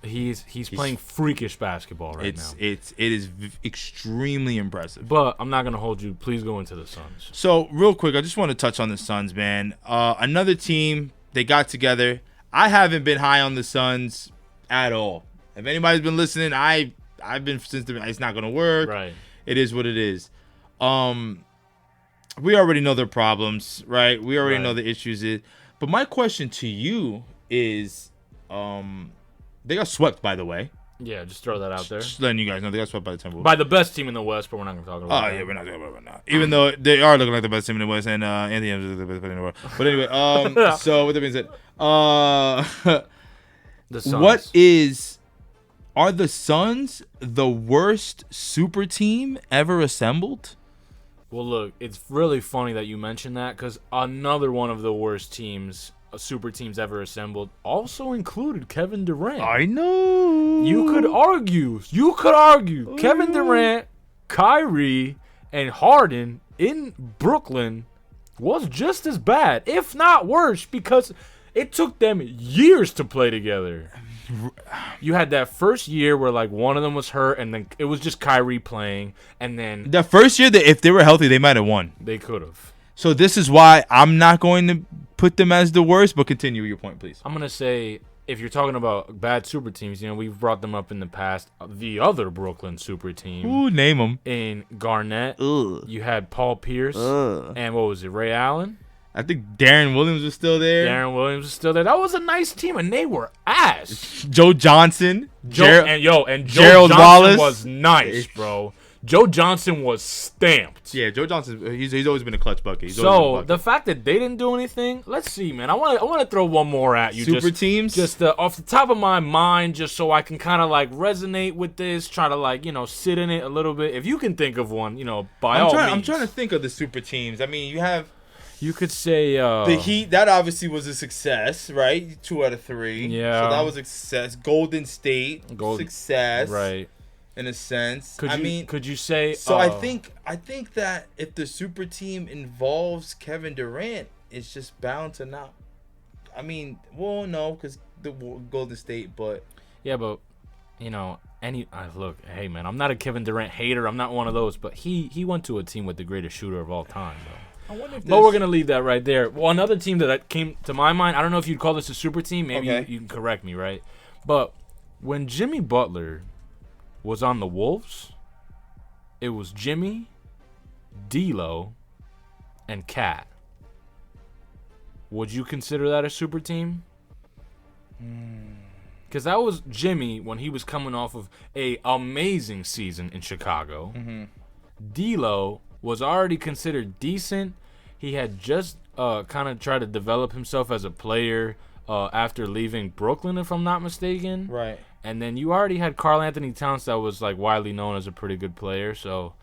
He's playing freakish basketball right now. It is extremely impressive. But I'm not going to hold you. Please go into the Suns. So, real quick, I just want to touch on the Suns, man. Another team, they got together. I haven't been high on the Suns at all. If anybody's been listening, I've been since it's not going to work. Right. It is what it is. We already know their problems, right? We already know the issues. But my question to you is, they got swept, by the way. Yeah, just throw that out there. Just letting you guys know they got swept by the Timberwolves. By the best team in the West, but we're not going to talk about Oh, that. yeah, we're not talking about it now. Even though they are looking like the best team in the West, and Anthony Edwards is the best player in the world. But anyway, so with that being said, The Suns. Are the Suns the worst super team ever assembled? Well, look, it's really funny that you mentioned that because another one of the worst teams, super teams ever assembled, also included Kevin Durant. I know. You could argue Kevin Durant, Kyrie, and Harden in Brooklyn was just as bad, if not worse, because it took them years to play together. You had that first year where like one of them was hurt, and then it was just Kyrie playing, and then the first year that if they were healthy, they might have won. They could have. So this is why I'm not going to put them as the worst, but continue your point, please. I'm gonna say if you're talking about bad super teams, we've brought them up in the past. The other Brooklyn super team. Ooh, name them. In Garnett, you had Paul Pierce, and what was it, Ray Allen? I think Darren Williams was still there. That was a nice team, and they were ass. Joe Johnson. Joe Gerald Johnson Wallace was nice, bro. Joe Johnson was stamped. Yeah, Joe Johnson. He's always been a clutch bucket. The fact that they didn't do anything, let's see, man. I want to throw one more at you. Super teams, just off the top of my mind, just so I can kind of like resonate with this, try to like sit in it a little bit. If you can think of one, by all means. I'm trying to think of the super teams. I mean, you could say the Heat. That obviously was a success, right? 2 out of 3. Yeah. So that was a success. Golden State, success, right? In a sense. Could you say? So I think that if the super team involves Kevin Durant, it's just bound to not. I mean, well, no, because the Golden State, but yeah, but look, hey man, I'm not a Kevin Durant hater. I'm not one of those, but he went to a team with the greatest shooter of all time, though. But we're going to leave that right there. Well, another team that came to my mind, I don't know if you'd call this a super team. Maybe you can correct me, right? But when Jimmy Butler was on the Wolves, it was Jimmy, D'Lo, and Cat. Would you consider that a super team? Because that was Jimmy when he was coming off of a amazing season in Chicago. D'Lo was already considered decent. He had just kind of tried to develop himself as a player after leaving Brooklyn, if I'm not mistaken. Right. And then you already had Karl Anthony Towns that was like widely known as a pretty good player. So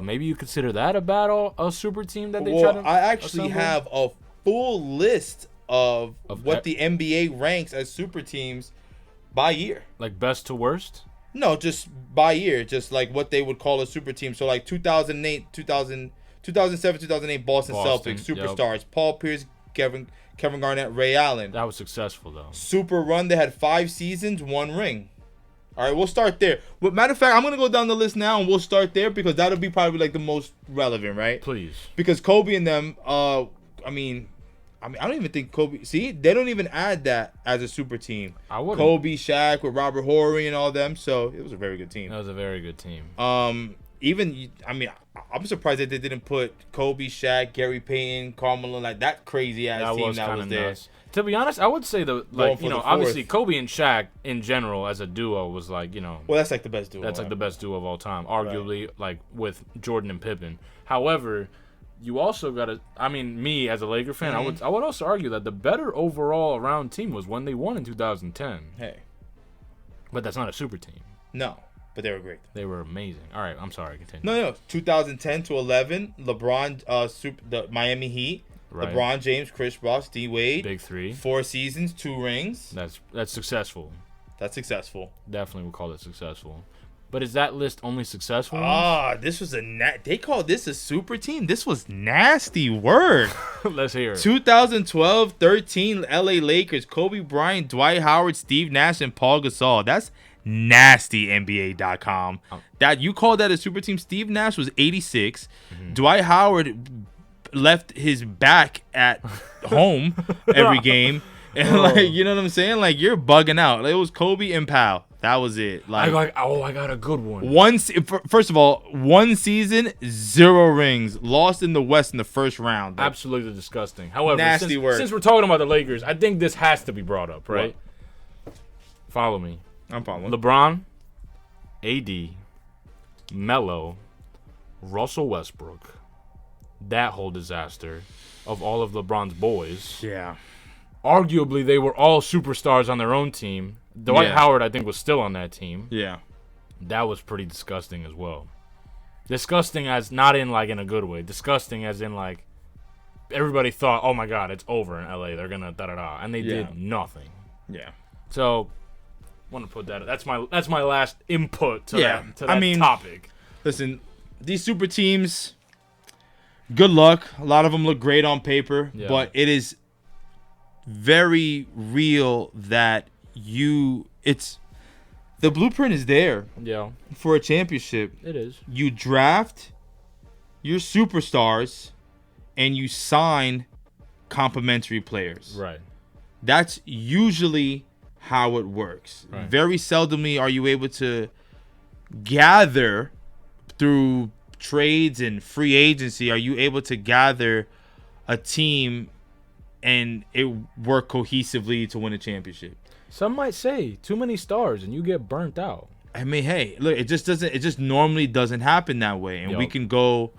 maybe you consider that a super team that they try to I actually have a full list of what the NBA ranks as super teams by year. Like best to worst? No, just by year, just like what they would call a super team. So like 2008, 2007, 2008 Boston Celtics, superstars, yep. Paul Pierce, Kevin Garnett, Ray Allen. That was successful, though. Super run, they had 5 seasons, 1 ring. All right, we'll start there. But matter of fact, I'm going to go down the list now, and we'll start there because that'll be probably like the most relevant, right? Please. Because Kobe and them, I don't even think Kobe. See, they don't even add that as a super team. I wouldn't. Kobe, Shaq with Robert Horry and all them. So it was a very good team. That was a very good team. I'm surprised that they didn't put Kobe, Shaq, Gary Payton, Carmelo, like that crazy ass team that was there. Nuts. To be honest, I would say obviously Kobe and Shaq in general as a duo was like, Well, that's like the best duo. That's like the best duo of all time, arguably, right. Like with Jordan and Pippen. However, you also gotta. Me as a Laker fan, I would also argue that the better overall around team was when they won in 2010. Hey, but that's not a super team. No, but they were great. They were amazing. All right, I'm sorry. Continue. No. 2010 to 11, LeBron, the Miami Heat, right. LeBron James, Chris Bosh, D Wade, big 3, 4 seasons, 2 rings. That's successful. That's successful. Definitely would call it successful. But is that list only successful? This was they called this a super team. This was nasty work. Let's hear it. 2012-13 LA Lakers, Kobe Bryant, Dwight Howard, Steve Nash, and Paul Gasol. That's nasty NBA.com. That you call that a super team? Steve Nash was 86. Dwight Howard left his back at home every game. And you know what I'm saying? Like, you're bugging out. It was Kobe and Powell. That was it. I got a good one. First of all, 1 season, 0 rings, lost in the West in the first round. Absolutely disgusting. However, nasty work. Since we're talking about the Lakers, I think this has to be brought up, right? What? Follow me. I'm following. LeBron, AD, Melo, Russell Westbrook. That whole disaster of all of LeBron's boys. Yeah. Arguably, they were all superstars on their own team. Dwight Yeah. Howard, I think, was still on that team. Yeah. That was pretty disgusting as well. Disgusting as not in like in a good way. Disgusting as in like everybody thought, oh my God, it's over in LA. They're gonna da-da-da, and they did nothing. Yeah. So, want to put that. That's my last input to that topic. Listen, these super teams. Good luck. A lot of them look great on paper, but it is very real that the blueprint is there for a championship. It is. You draft your superstars and you sign complimentary players. Right. That's usually how it works. Right. Very seldomly are you able to gather through trades and free agency. Are you able to gather a team and it work cohesively to win a championship? Some might say too many stars and you get burnt out. I mean, hey, look, it just normally doesn't happen that way. And we can go,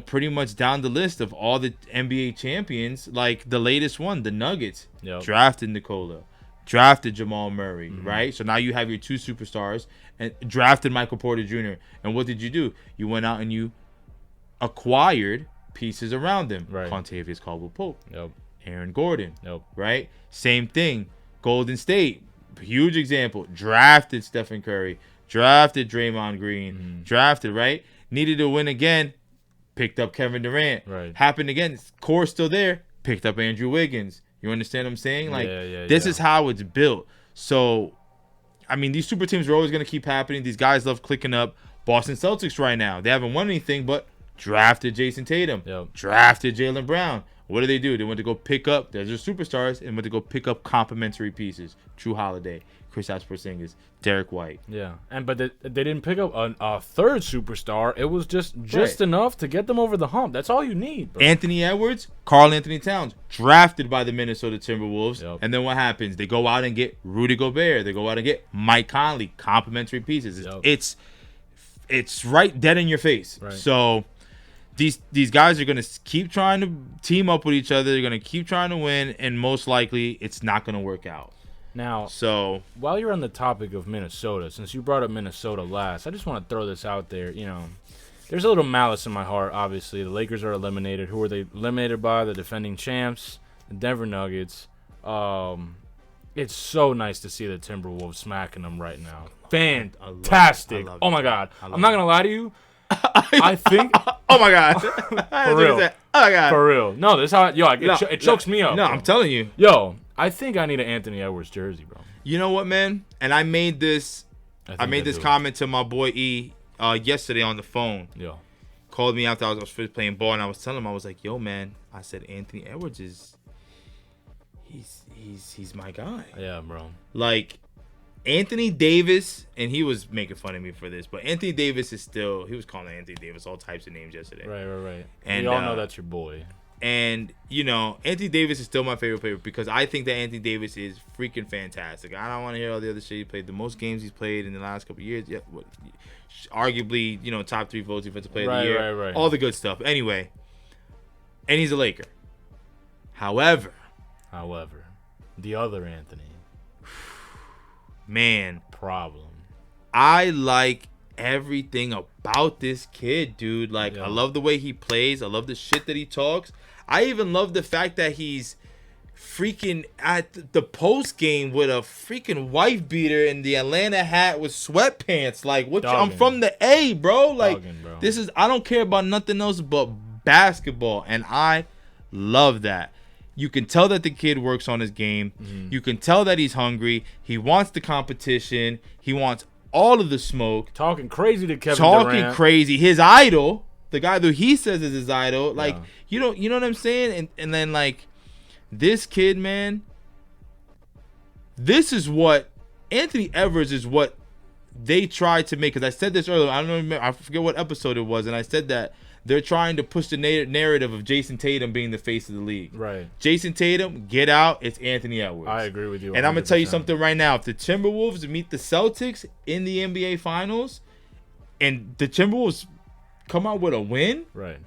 pretty much down the list of all the NBA champions, like the latest one, the Nuggets, drafted Nikola, drafted Jamal Murray, right? So now you have your two superstars and drafted Michael Porter Jr. And what did you do? You went out and you acquired pieces around them. Right. Contavious Caldwell-Pope, Yep. Aaron Gordon, Yep. right? Same thing. Golden State, huge example. Drafted Stephen Curry, drafted Draymond Green, drafted, right? Needed to win again, picked up Kevin Durant. Right. Happened again, core still there, picked up Andrew Wiggins. You understand what I'm saying? Like, this is how it's built. So, I mean, these super teams are always going to keep happening. These guys love clicking up. Boston Celtics right now, they haven't won anything, but drafted Jason Tatum, drafted Jaylen Brown. What do? They went to go pick up, there's their superstars, and went to go pick up complimentary pieces. Drew Holiday, Kristaps Porzingis, Derek White. Yeah, but they didn't pick up a third superstar. It was just enough to get them over the hump. That's all you need, bro. Anthony Edwards, Karl Anthony Towns, drafted by the Minnesota Timberwolves. And then what happens? They go out and get Rudy Gobert. They go out and get Mike Conley, complimentary pieces. It's right dead in your face. Right. So these guys are going to keep trying to team up with each other. They're going to keep trying to win, and most likely it's not going to work out. Now, so while you're on the topic of Minnesota, since you brought up Minnesota last, I just want to throw this out there. There's a little malice in my heart, obviously. The Lakers are eliminated. Who are they eliminated by? The defending champs, the Denver Nuggets. It's so nice to see the Timberwolves smacking them right now. Fantastic. Oh, my God. I'm not going to lie to you. I think. Oh my God. For real. Oh my God. For real. No, this how it chokes me up. No, bro. I'm telling you. Yo, I think I need an Anthony Edwards jersey, bro. You know what, man? And I made this comment to my boy E yesterday on the phone. Yo. Called me after I was first playing ball, and I was telling him, I was like, yo, man, I said Anthony Edwards he's my guy. Yeah, bro. Like, Anthony Davis, and he was making fun of me for this, but Anthony Davis he was calling Anthony Davis all types of names yesterday. Right. And we all know that's your boy. And, Anthony Davis is still my favorite player because I think that Anthony Davis is freaking fantastic. I don't want to hear all the other shit he played. The most games he's played in the last couple of years, arguably, top 3 votes defensive player of the year. Right. All the good stuff. Anyway, and he's a Laker. However, the other Anthony. Man, problem. I like everything about this kid, dude. Like, I love the way he plays. I love the shit that he talks. I even love the fact that he's freaking at the post game with a freaking wife beater and the Atlanta hat with sweatpants. Like, I'm from the A, bro. Like, bro. I don't care about nothing else but basketball, and I love that. You can tell that the kid works on his game. Mm-hmm. You can tell that he's hungry. He wants the competition. He wants all of the smoke. Talking crazy to Kevin Durant. Crazy. His idol, the guy that he says is his idol. Like, you know what I'm saying? And then, like, this kid, man, this is what Anthony Edwards is what they tried to make. Because I said this earlier. I forget what episode it was. And I said that they're trying to push the narrative of Jason Tatum being the face of the league. Right. Jason Tatum, get out. It's Anthony Edwards. I agree with you. And I'm going to tell you 100%. something right now. If the Timberwolves meet the Celtics in the NBA Finals and the Timberwolves come out with a win, right.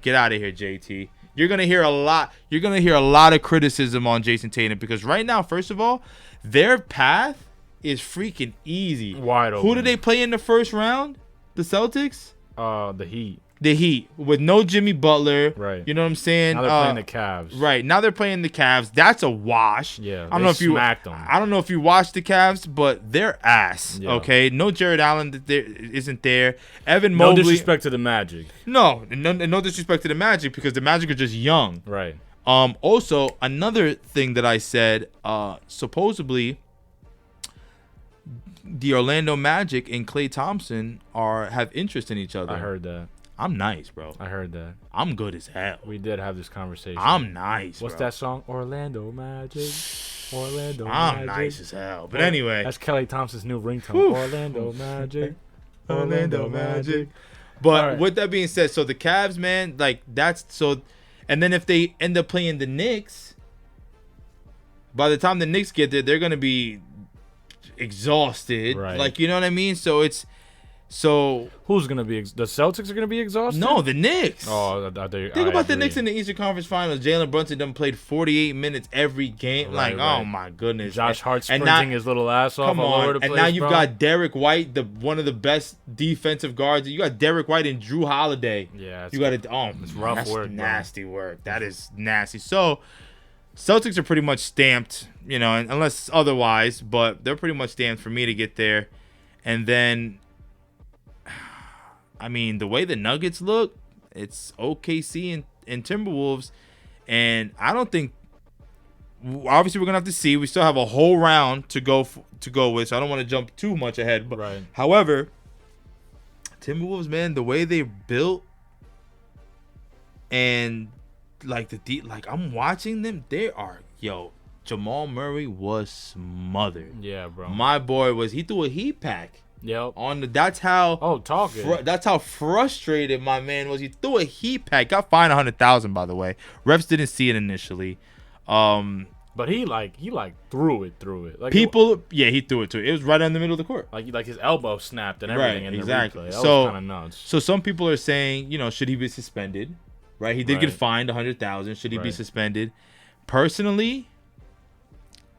Get out of here, JT. You're going to hear a lot. You're going to hear a lot of criticism on Jason Tatum because right now, first of all, their path is freaking easy. Wide open. Who did they play in the first round? The Celtics? The Heat. The Heat with no Jimmy Butler. Right. You know what I'm saying? Now they're playing the Cavs. Right. Now they're playing the Cavs. That's a wash. Yeah. I don't know if you smacked them. I don't know if you watched the Cavs, but they're ass. Yeah. Okay. No Jared Allen isn't there. Evan Mobley. No disrespect to the Magic. No disrespect to the Magic because the Magic are just young. Right. Also, another thing that I said, supposedly the Orlando Magic and Klay Thompson have interest in each other. I heard that. I'm nice, bro. I heard that. I'm good as hell. We did have this conversation. I'm nice. What's bro. that song? Orlando Magic. Orlando I'm Magic. nice as hell. But anyway, that's Kelly Thompson's new ringtone. Whew. Orlando Magic. Orlando Magic. But right. with that being said, so the Cavs, man, like that's so. And then if they end up playing the Knicks, by the time the Knicks get there, they're gonna be exhausted. Right. Like you know what I mean? So it's so. Who's gonna be? The Celtics are gonna be exhausted. No, the Knicks. Oh, Think about the Knicks in the Eastern Conference Finals. Jalen Brunson done played 48 minutes every game. Right, like, right. oh my goodness. Josh Hart And sprinting now- his little ass off Come all over on, the place. and now you've bro. got Derek White, one of the best defensive guards. You got Derek White and Drew Holiday. Yeah, you got it. Oh, it's rough that's work, bro. nasty work. That is nasty. So, Celtics are pretty much stamped, you know, unless otherwise, but they're pretty much stamped for me to get there. And then, I mean, the way the Nuggets look, it's OKC and Timberwolves, and I don't think. Obviously, we're gonna have to see. We still have a whole round to go with, so I don't want to jump too much ahead. But right. However, Timberwolves, man, the way they built and like I'm watching them. They are Jamal Murray was smothered. Yeah, bro. My boy he threw a heat pack. Yep. That's how. Oh, talking. That's how frustrated my man was. He threw a heat pack. Got fined $100,000, by the way. Refs didn't see it initially. But he threw it. Like he threw it too. It was right in the middle of the court. Like his elbow snapped and everything. Right, in exactly. The replay. That So was kind of nuts. So some people are saying, should he be suspended? Right. He did get Right. fined $100,000. Should he be Right. suspended? Personally,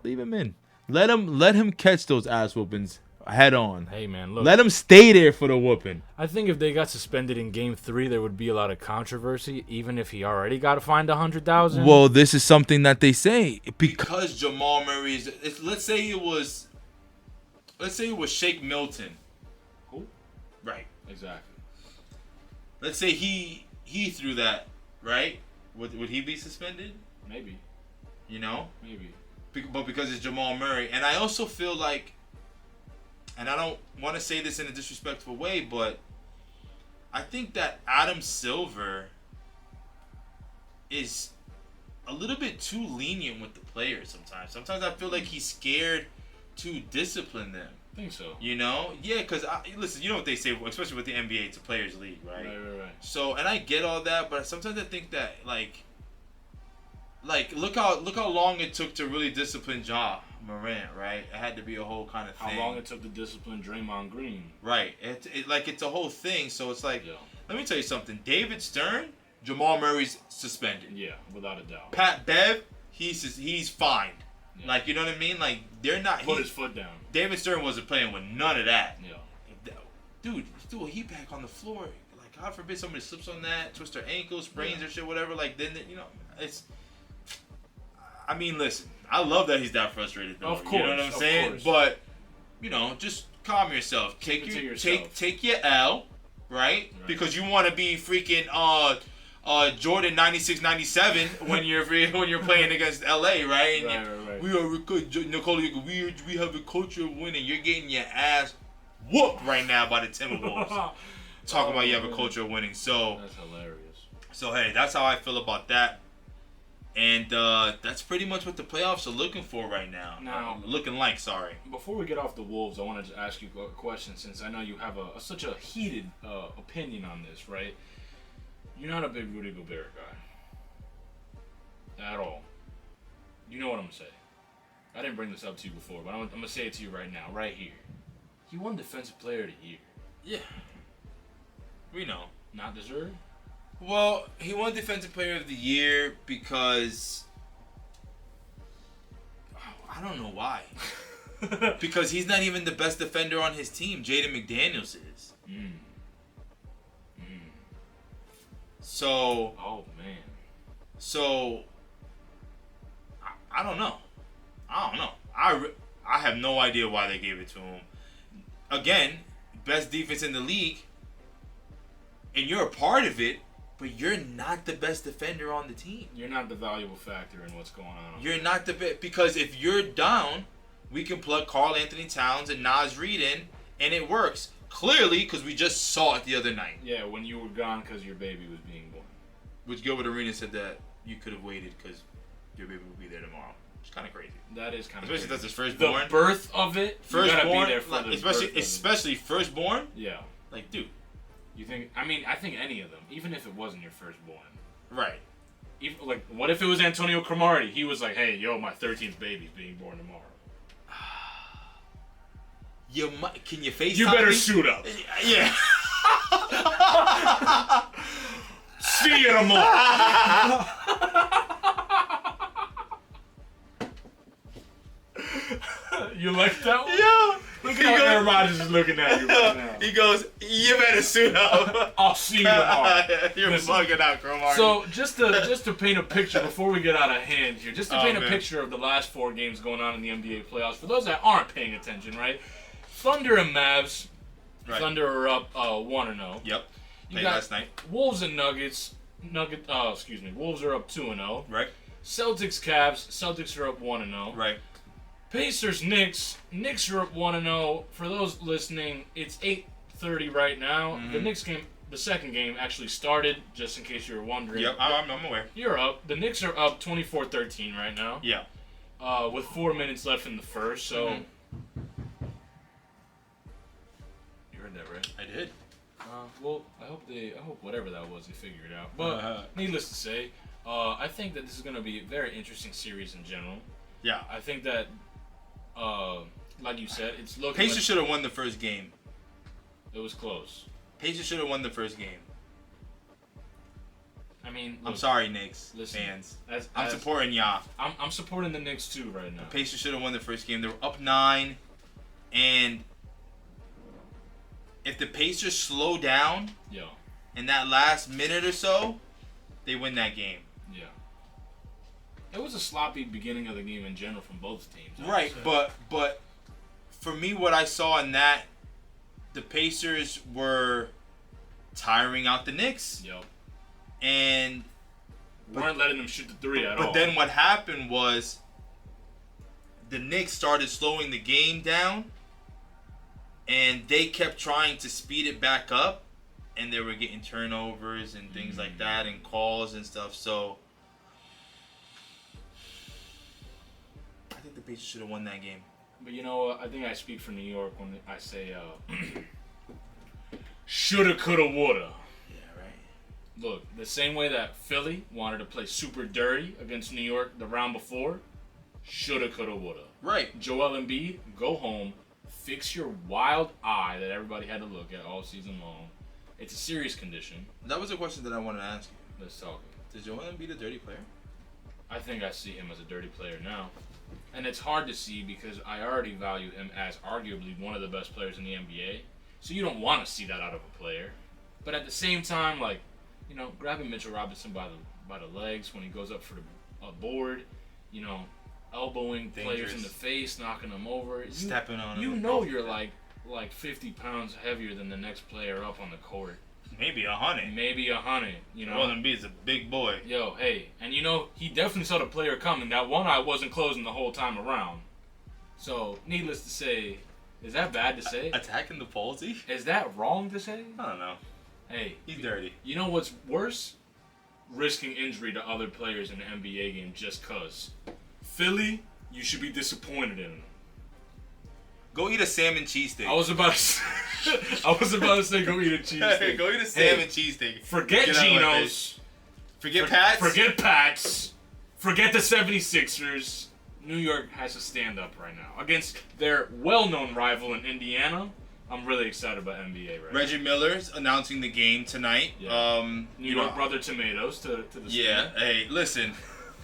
leave him in. Let him catch those ass whoopings head on. Hey man, look. Let him stay there for the whooping. I think if they got suspended in Game 3, there would be a lot of controversy, even if he already got fined $100,000. Well, this is something that they say because Jamal Murray is. Let's say it was Shake Milton. Who? Right. Exactly. Let's say he threw that. Right. Would he be suspended? Maybe. Maybe. But because it's Jamal Murray, and I also feel like. And I don't want to say this in a disrespectful way, but I think that Adam Silver is a little bit too lenient with the players sometimes. Sometimes I feel like he's scared to discipline them. I think so. Yeah, because, listen, you know what they say, especially with the NBA, it's a players' league, right? Right. So, and I get all that, but sometimes I think that, like look how long it took to really discipline Ja Morant, right? It had to be a whole kind of thing. How long it took to discipline Draymond Green. Right. It's a whole thing. So it's like, Yeah. Let me tell you something. David Stern, Jamal Murray's suspended. Yeah, without a doubt. Pat Bev, he's fined. Yeah. Like, you know what I mean? Like, they're not. Put his foot down. David Stern wasn't playing with none of that. Yeah. Dude, you threw a heat pack on the floor. Like, God forbid somebody slips on that, twists their ankle, sprains their shit, whatever. Like, then, it's. I mean, listen. I love that he's that frustrated, though. Of course, you know what I'm saying? course. But, just calm yourself. Take your L, right? Because you want to be freaking Jordan 96-97 when you're playing against LA, right? And Right. we have a culture of winning. You're getting your ass whooped right now by the Timberwolves. Talking about you have a culture of winning. So That's hilarious. So hey, that's how I feel about that. And that's pretty much what the playoffs are looking for right now. Sorry. Before we get off the Wolves, I wanted to ask you a question since I know you have such a heated opinion on this, right? You're not a big Rudy Gobert guy. At all. You know what I'm going to say. I didn't bring this up to you before, but I'm going to say it to you right now, right here. He won Defensive Player of the Year. Yeah. We know. Not deserved? Well, he won Defensive Player of the Year because... I don't know why. Because he's not even the best defender on his team. Jaden McDaniels is. So... Oh, man. So... I don't know. I have no idea why they gave it to him. Again, best defense in the league, and you're a part of it, but you're not the best defender on the team. You're not the valuable factor in what's going on. You're not the best, because if you're down, we can plug Karl Anthony Towns and Naz Reid in, and it works. Clearly, because we just saw it the other night. Yeah, when you were gone because your baby was being born. Which Gilbert Arenas said that you could have waited because your baby will be there tomorrow. It's kind of crazy. That is kind of crazy. Especially that's his The firstborn. birth of it, you gotta be there for like, the especially firstborn. Yeah. Like, dude. You think? I mean, I think any of them, even if it wasn't your firstborn. Right. Even, like, what if it was Antonio Cromartie? He was like, "Hey, yo, my 13th baby's being born tomorrow." Can you FaceTime You better me? suit up. Yeah. See you tomorrow. You like that one? Yeah. Look at how Aaron Rodgers is looking at you right now. He goes, "You better suit up." I'll see you tomorrow. You're bugging out, Cromartie. So just to paint a picture before we get out of hand here, just to paint a picture of the last 4 games going on in the NBA playoffs. For those that aren't paying attention, right? Thunder and Mavs. Right. Thunder are up 1-0. Yep. You got last night. Wolves and Nuggets. Wolves are up 2-0. Right. Celtics Cavs. Celtics are up 1-0. Right. Pacers Knicks. Knicks are up 1-0. For those listening, it's 8:30 right now. Mm-hmm. The Knicks game, the second game, actually started. Just in case you were wondering. Yep, I'm aware. You're up. The Knicks are up 24-13 right now. Yeah. With 4 minutes left in the first. So. Mm-hmm. You heard that, right? I did. Well, I hope whatever that was, they figured it out. But needless to say, I think that this is going to be a very interesting series in general. Yeah. I think that, like you said, it's looking. Pacers should have won the first game. It was close. Pacers should have won the first game. I mean, look, I'm sorry, Knicks fans. I'm supporting y'all. I'm supporting the Knicks too right now. The Pacers should have won the first game. They were up 9, and if the Pacers slow down in that last minute or so, they win that game. Yeah. It was a sloppy beginning of the game in general from both teams. Right, but for me, what I saw in that, the Pacers were tiring out the Knicks. Yep. And weren't letting them shoot the 3 at all. But then what happened was the Knicks started slowing the game down, and they kept trying to speed it back up, and they were getting turnovers and things like that and calls and stuff. So I think the Pacers should have won that game. But you know what? I think I speak for New York when I say shoulda, coulda, woulda. Yeah, right. Look, the same way that Philly wanted to play super dirty against New York the round before, shoulda, coulda, woulda. Right. Joel Embiid, go home, fix your wild eye that everybody had to look at all season long. It's a serious condition. That was a question that I wanted to ask you. Let's talk. Is Joel Embiid a dirty player? I think I see him as a dirty player now. And it's hard to see because I already value him as arguably one of the best players in the NBA. So you don't want to see that out of a player. But at the same time, like, you know, grabbing Mitchell Robinson by the legs when he goes up for a board, you know, elbowing players in the face, knocking them over. Stepping on them. You know you're like 50 pounds heavier than the next player up on the court. Maybe 100. Maybe 100, you know. Joel Embiid's a big boy. Yo, hey, and you know, he definitely saw the player coming. That one eye wasn't closing the whole time around. So, needless to say, is that bad to say? Attacking the palsy? Is that wrong to say? I don't know. Hey. He's dirty. You know what's worse? Risking injury to other players in the NBA game just cause. Philly, you should be disappointed in them. Go eat a salmon cheesesteak. I was about to I was about to say go eat a cheesesteak. Go eat a salmon cheesesteak. Forget Geno's. Forget Pat's. Forget Pat's. Forget the 76ers. New York has to stand up right now against their well-known rival in Indiana. I'm really excited about NBA right Reggie Miller's announcing the game tonight. Yeah. New York Brother Tomatoes to the Yeah. stand. Hey, listen.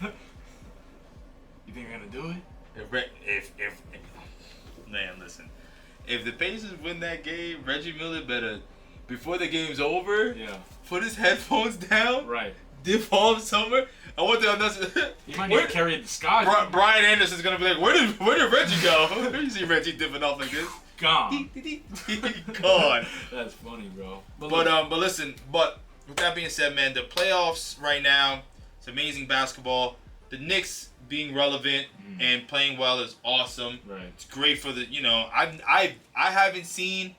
You think you're gonna do it? If man, listen. If the Pacers win that game, Reggie Miller better, before the game's over, put his headphones down, right, dip off somewhere. I want to announce. He might need to carry a disguise. Brian Anderson's gonna be like, where did Reggie go? You see Reggie dipping off like this. Gone. Gone. That's funny, bro. But listen. But with that being said, man, the playoffs right now, it's amazing basketball. The Knicks being relevant and playing well is awesome. Right. It's great for the. I haven't seen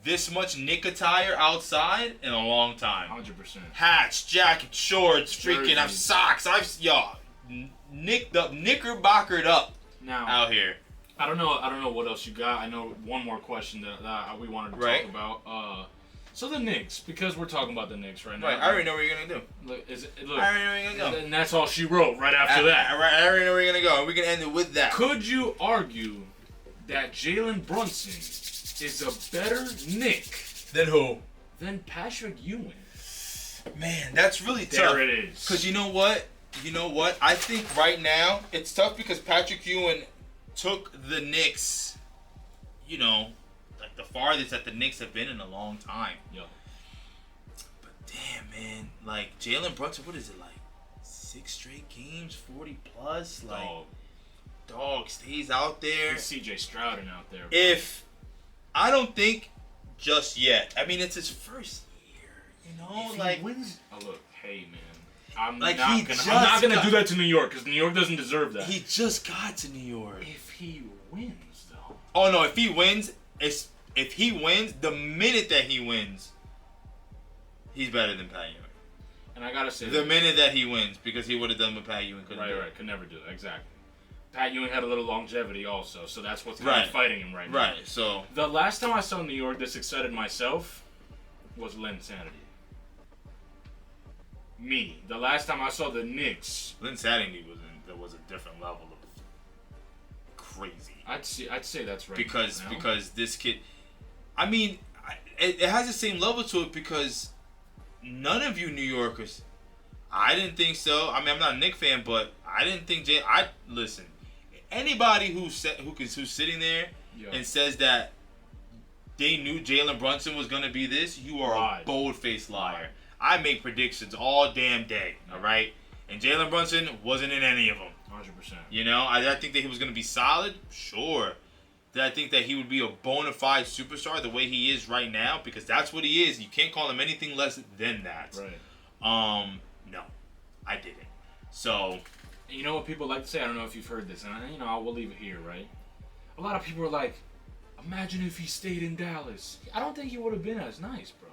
this much Knick attire outside in a long time. 100%. Hats, jackets, shorts, freaking socks. Knickerbockered up now out here. I don't know what else you got. I know one more question that we wanted to talk about. So the Knicks, because we're talking about the Knicks right now. Right, I already know where you're gonna do. Look, I already know where you're gonna go. And that's all she wrote right after that. I already know where you're gonna go. We can end it with that. Could you argue that Jalen Brunson is a better Knick Then who? than Patrick Ewing? Man, that's really tough. There it is. Because you know what? I think right now it's tough because Patrick Ewing took the Knicks, like the farthest that the Knicks have been in a long time. Yeah. But damn, man, like Jalen Brunson, what is it like? 6 straight games, 40 plus, like dog stays out there. It's CJ Strouding out there. Bro. If I don't think just yet. I mean, it's his first year, If he wins, look, hey man. I'm like not gonna do that to New York because New York doesn't deserve that. He just got to New York. If he wins, though. Oh no! If he wins, the minute that he wins, he's better than Pat Ewing. And I gotta say, the minute that he wins, because he would have done what Pat Ewing couldn't do. Right, could never do it. Exactly. Pat Ewing had a little longevity also, so that's what's kind of fighting him right now. Right. So the last time I saw New York this excited myself was Lynn Sanity. Me. The last time I saw the Knicks. Lynn Sanity was a different level of crazy. I'd say that's right. Because this kid, I mean, it has the same level to it because none of you New Yorkers, I didn't think so. I mean, I'm not a Knicks fan, but I didn't think listen. Anybody who's sitting there and says that they knew Jalen Brunson was gonna be this, you are a bold-faced liar. I make predictions all damn day, all right? And Jalen Brunson wasn't in any of them. 100%. I think that he was going to be solid? Sure. Did I think that he would be a bona fide superstar the way he is right now? Because that's what he is. You can't call him anything less than that. Right. No. I didn't. So. You know what people like to say? I don't know if you've heard this, and I will leave it here, right? A lot of people are like, imagine if he stayed in Dallas. I don't think he would have been as nice, bro.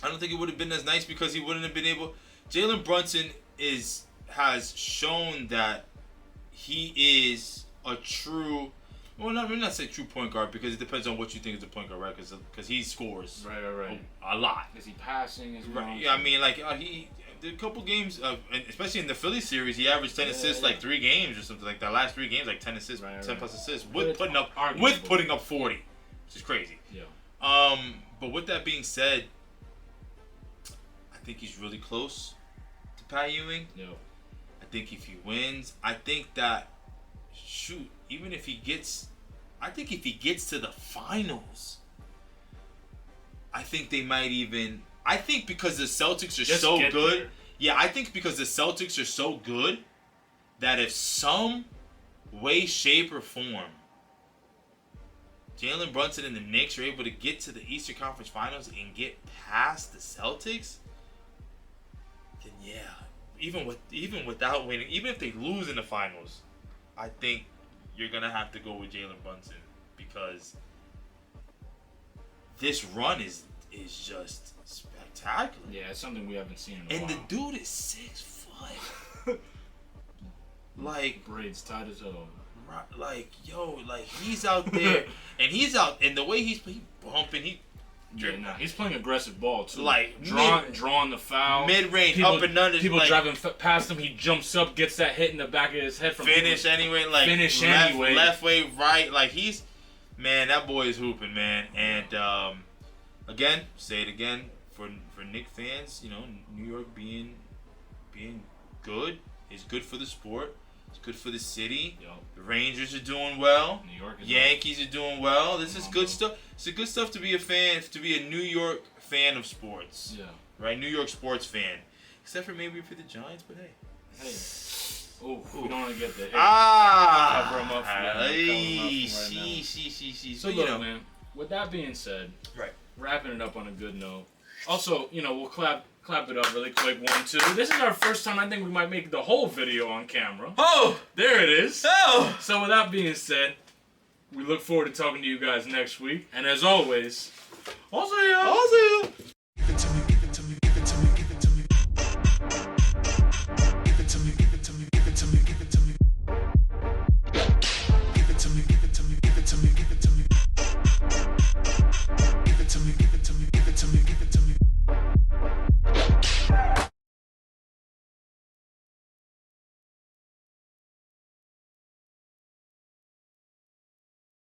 I don't think it would have been as nice because he wouldn't have been able. Jalen Brunson has shown that he is a true. Well, not say true point guard because it depends on what you think is a point guard, right? Because he scores right a lot. Is he passing? Yeah, I mean, like he did a couple games, especially in the Philly series, he averaged 10 assists like 3 games or something like that. Last 3 games, like 10 assists, 10 plus assists with putting up 40, which is crazy. Yeah. But with that being said. I think he's really close to Pat Ewing. Yeah. I think if he wins, I think that even if he gets to the finals, I think they might even. I think because the Celtics are so good. There. Yeah, I think because the Celtics are so good that if some way, shape, or form Jalen Brunson and the Knicks are able to get to the Eastern Conference Finals and get past the Celtics. Then even without winning, even if they lose in the finals, I think you're gonna have to go with Jalen Brunson because this run is just spectacular. Yeah, it's something we haven't seen in a while. And the dude is 6 foot. Like braids tight as hell. Like he's out there and the way he's bumping, Yeah, nah, he's playing aggressive ball too. Like drawing the foul, mid-range, up and under. People like, driving past him. He jumps up, gets that hit in the back of his head from finish people. anyway. Like Finish left, anyway. left way, right. Like he's, man, that boy is hooping, man. And again, say it again for Knicks fans. You know, New York being good is good for the sport. It's good for the city. Yep. The Rangers are doing well. New York is Yankees are doing well. This is good stuff. It's good stuff to be a fan, to be a New York fan of sports. Yeah. Right? New York sports fan. Except for maybe for the Giants, but hey. Oh, we don't want to get the hit. Cover him up for that. So, So look, man, with that being said, right. Wrapping it up on a good note. Also, we'll clap it up really quick. 1, 2. This is our first time. I think we might make the whole video on camera. Oh! There it is. Oh! So with that being said, we look forward to talking to you guys next week. And as always, I'll see ya.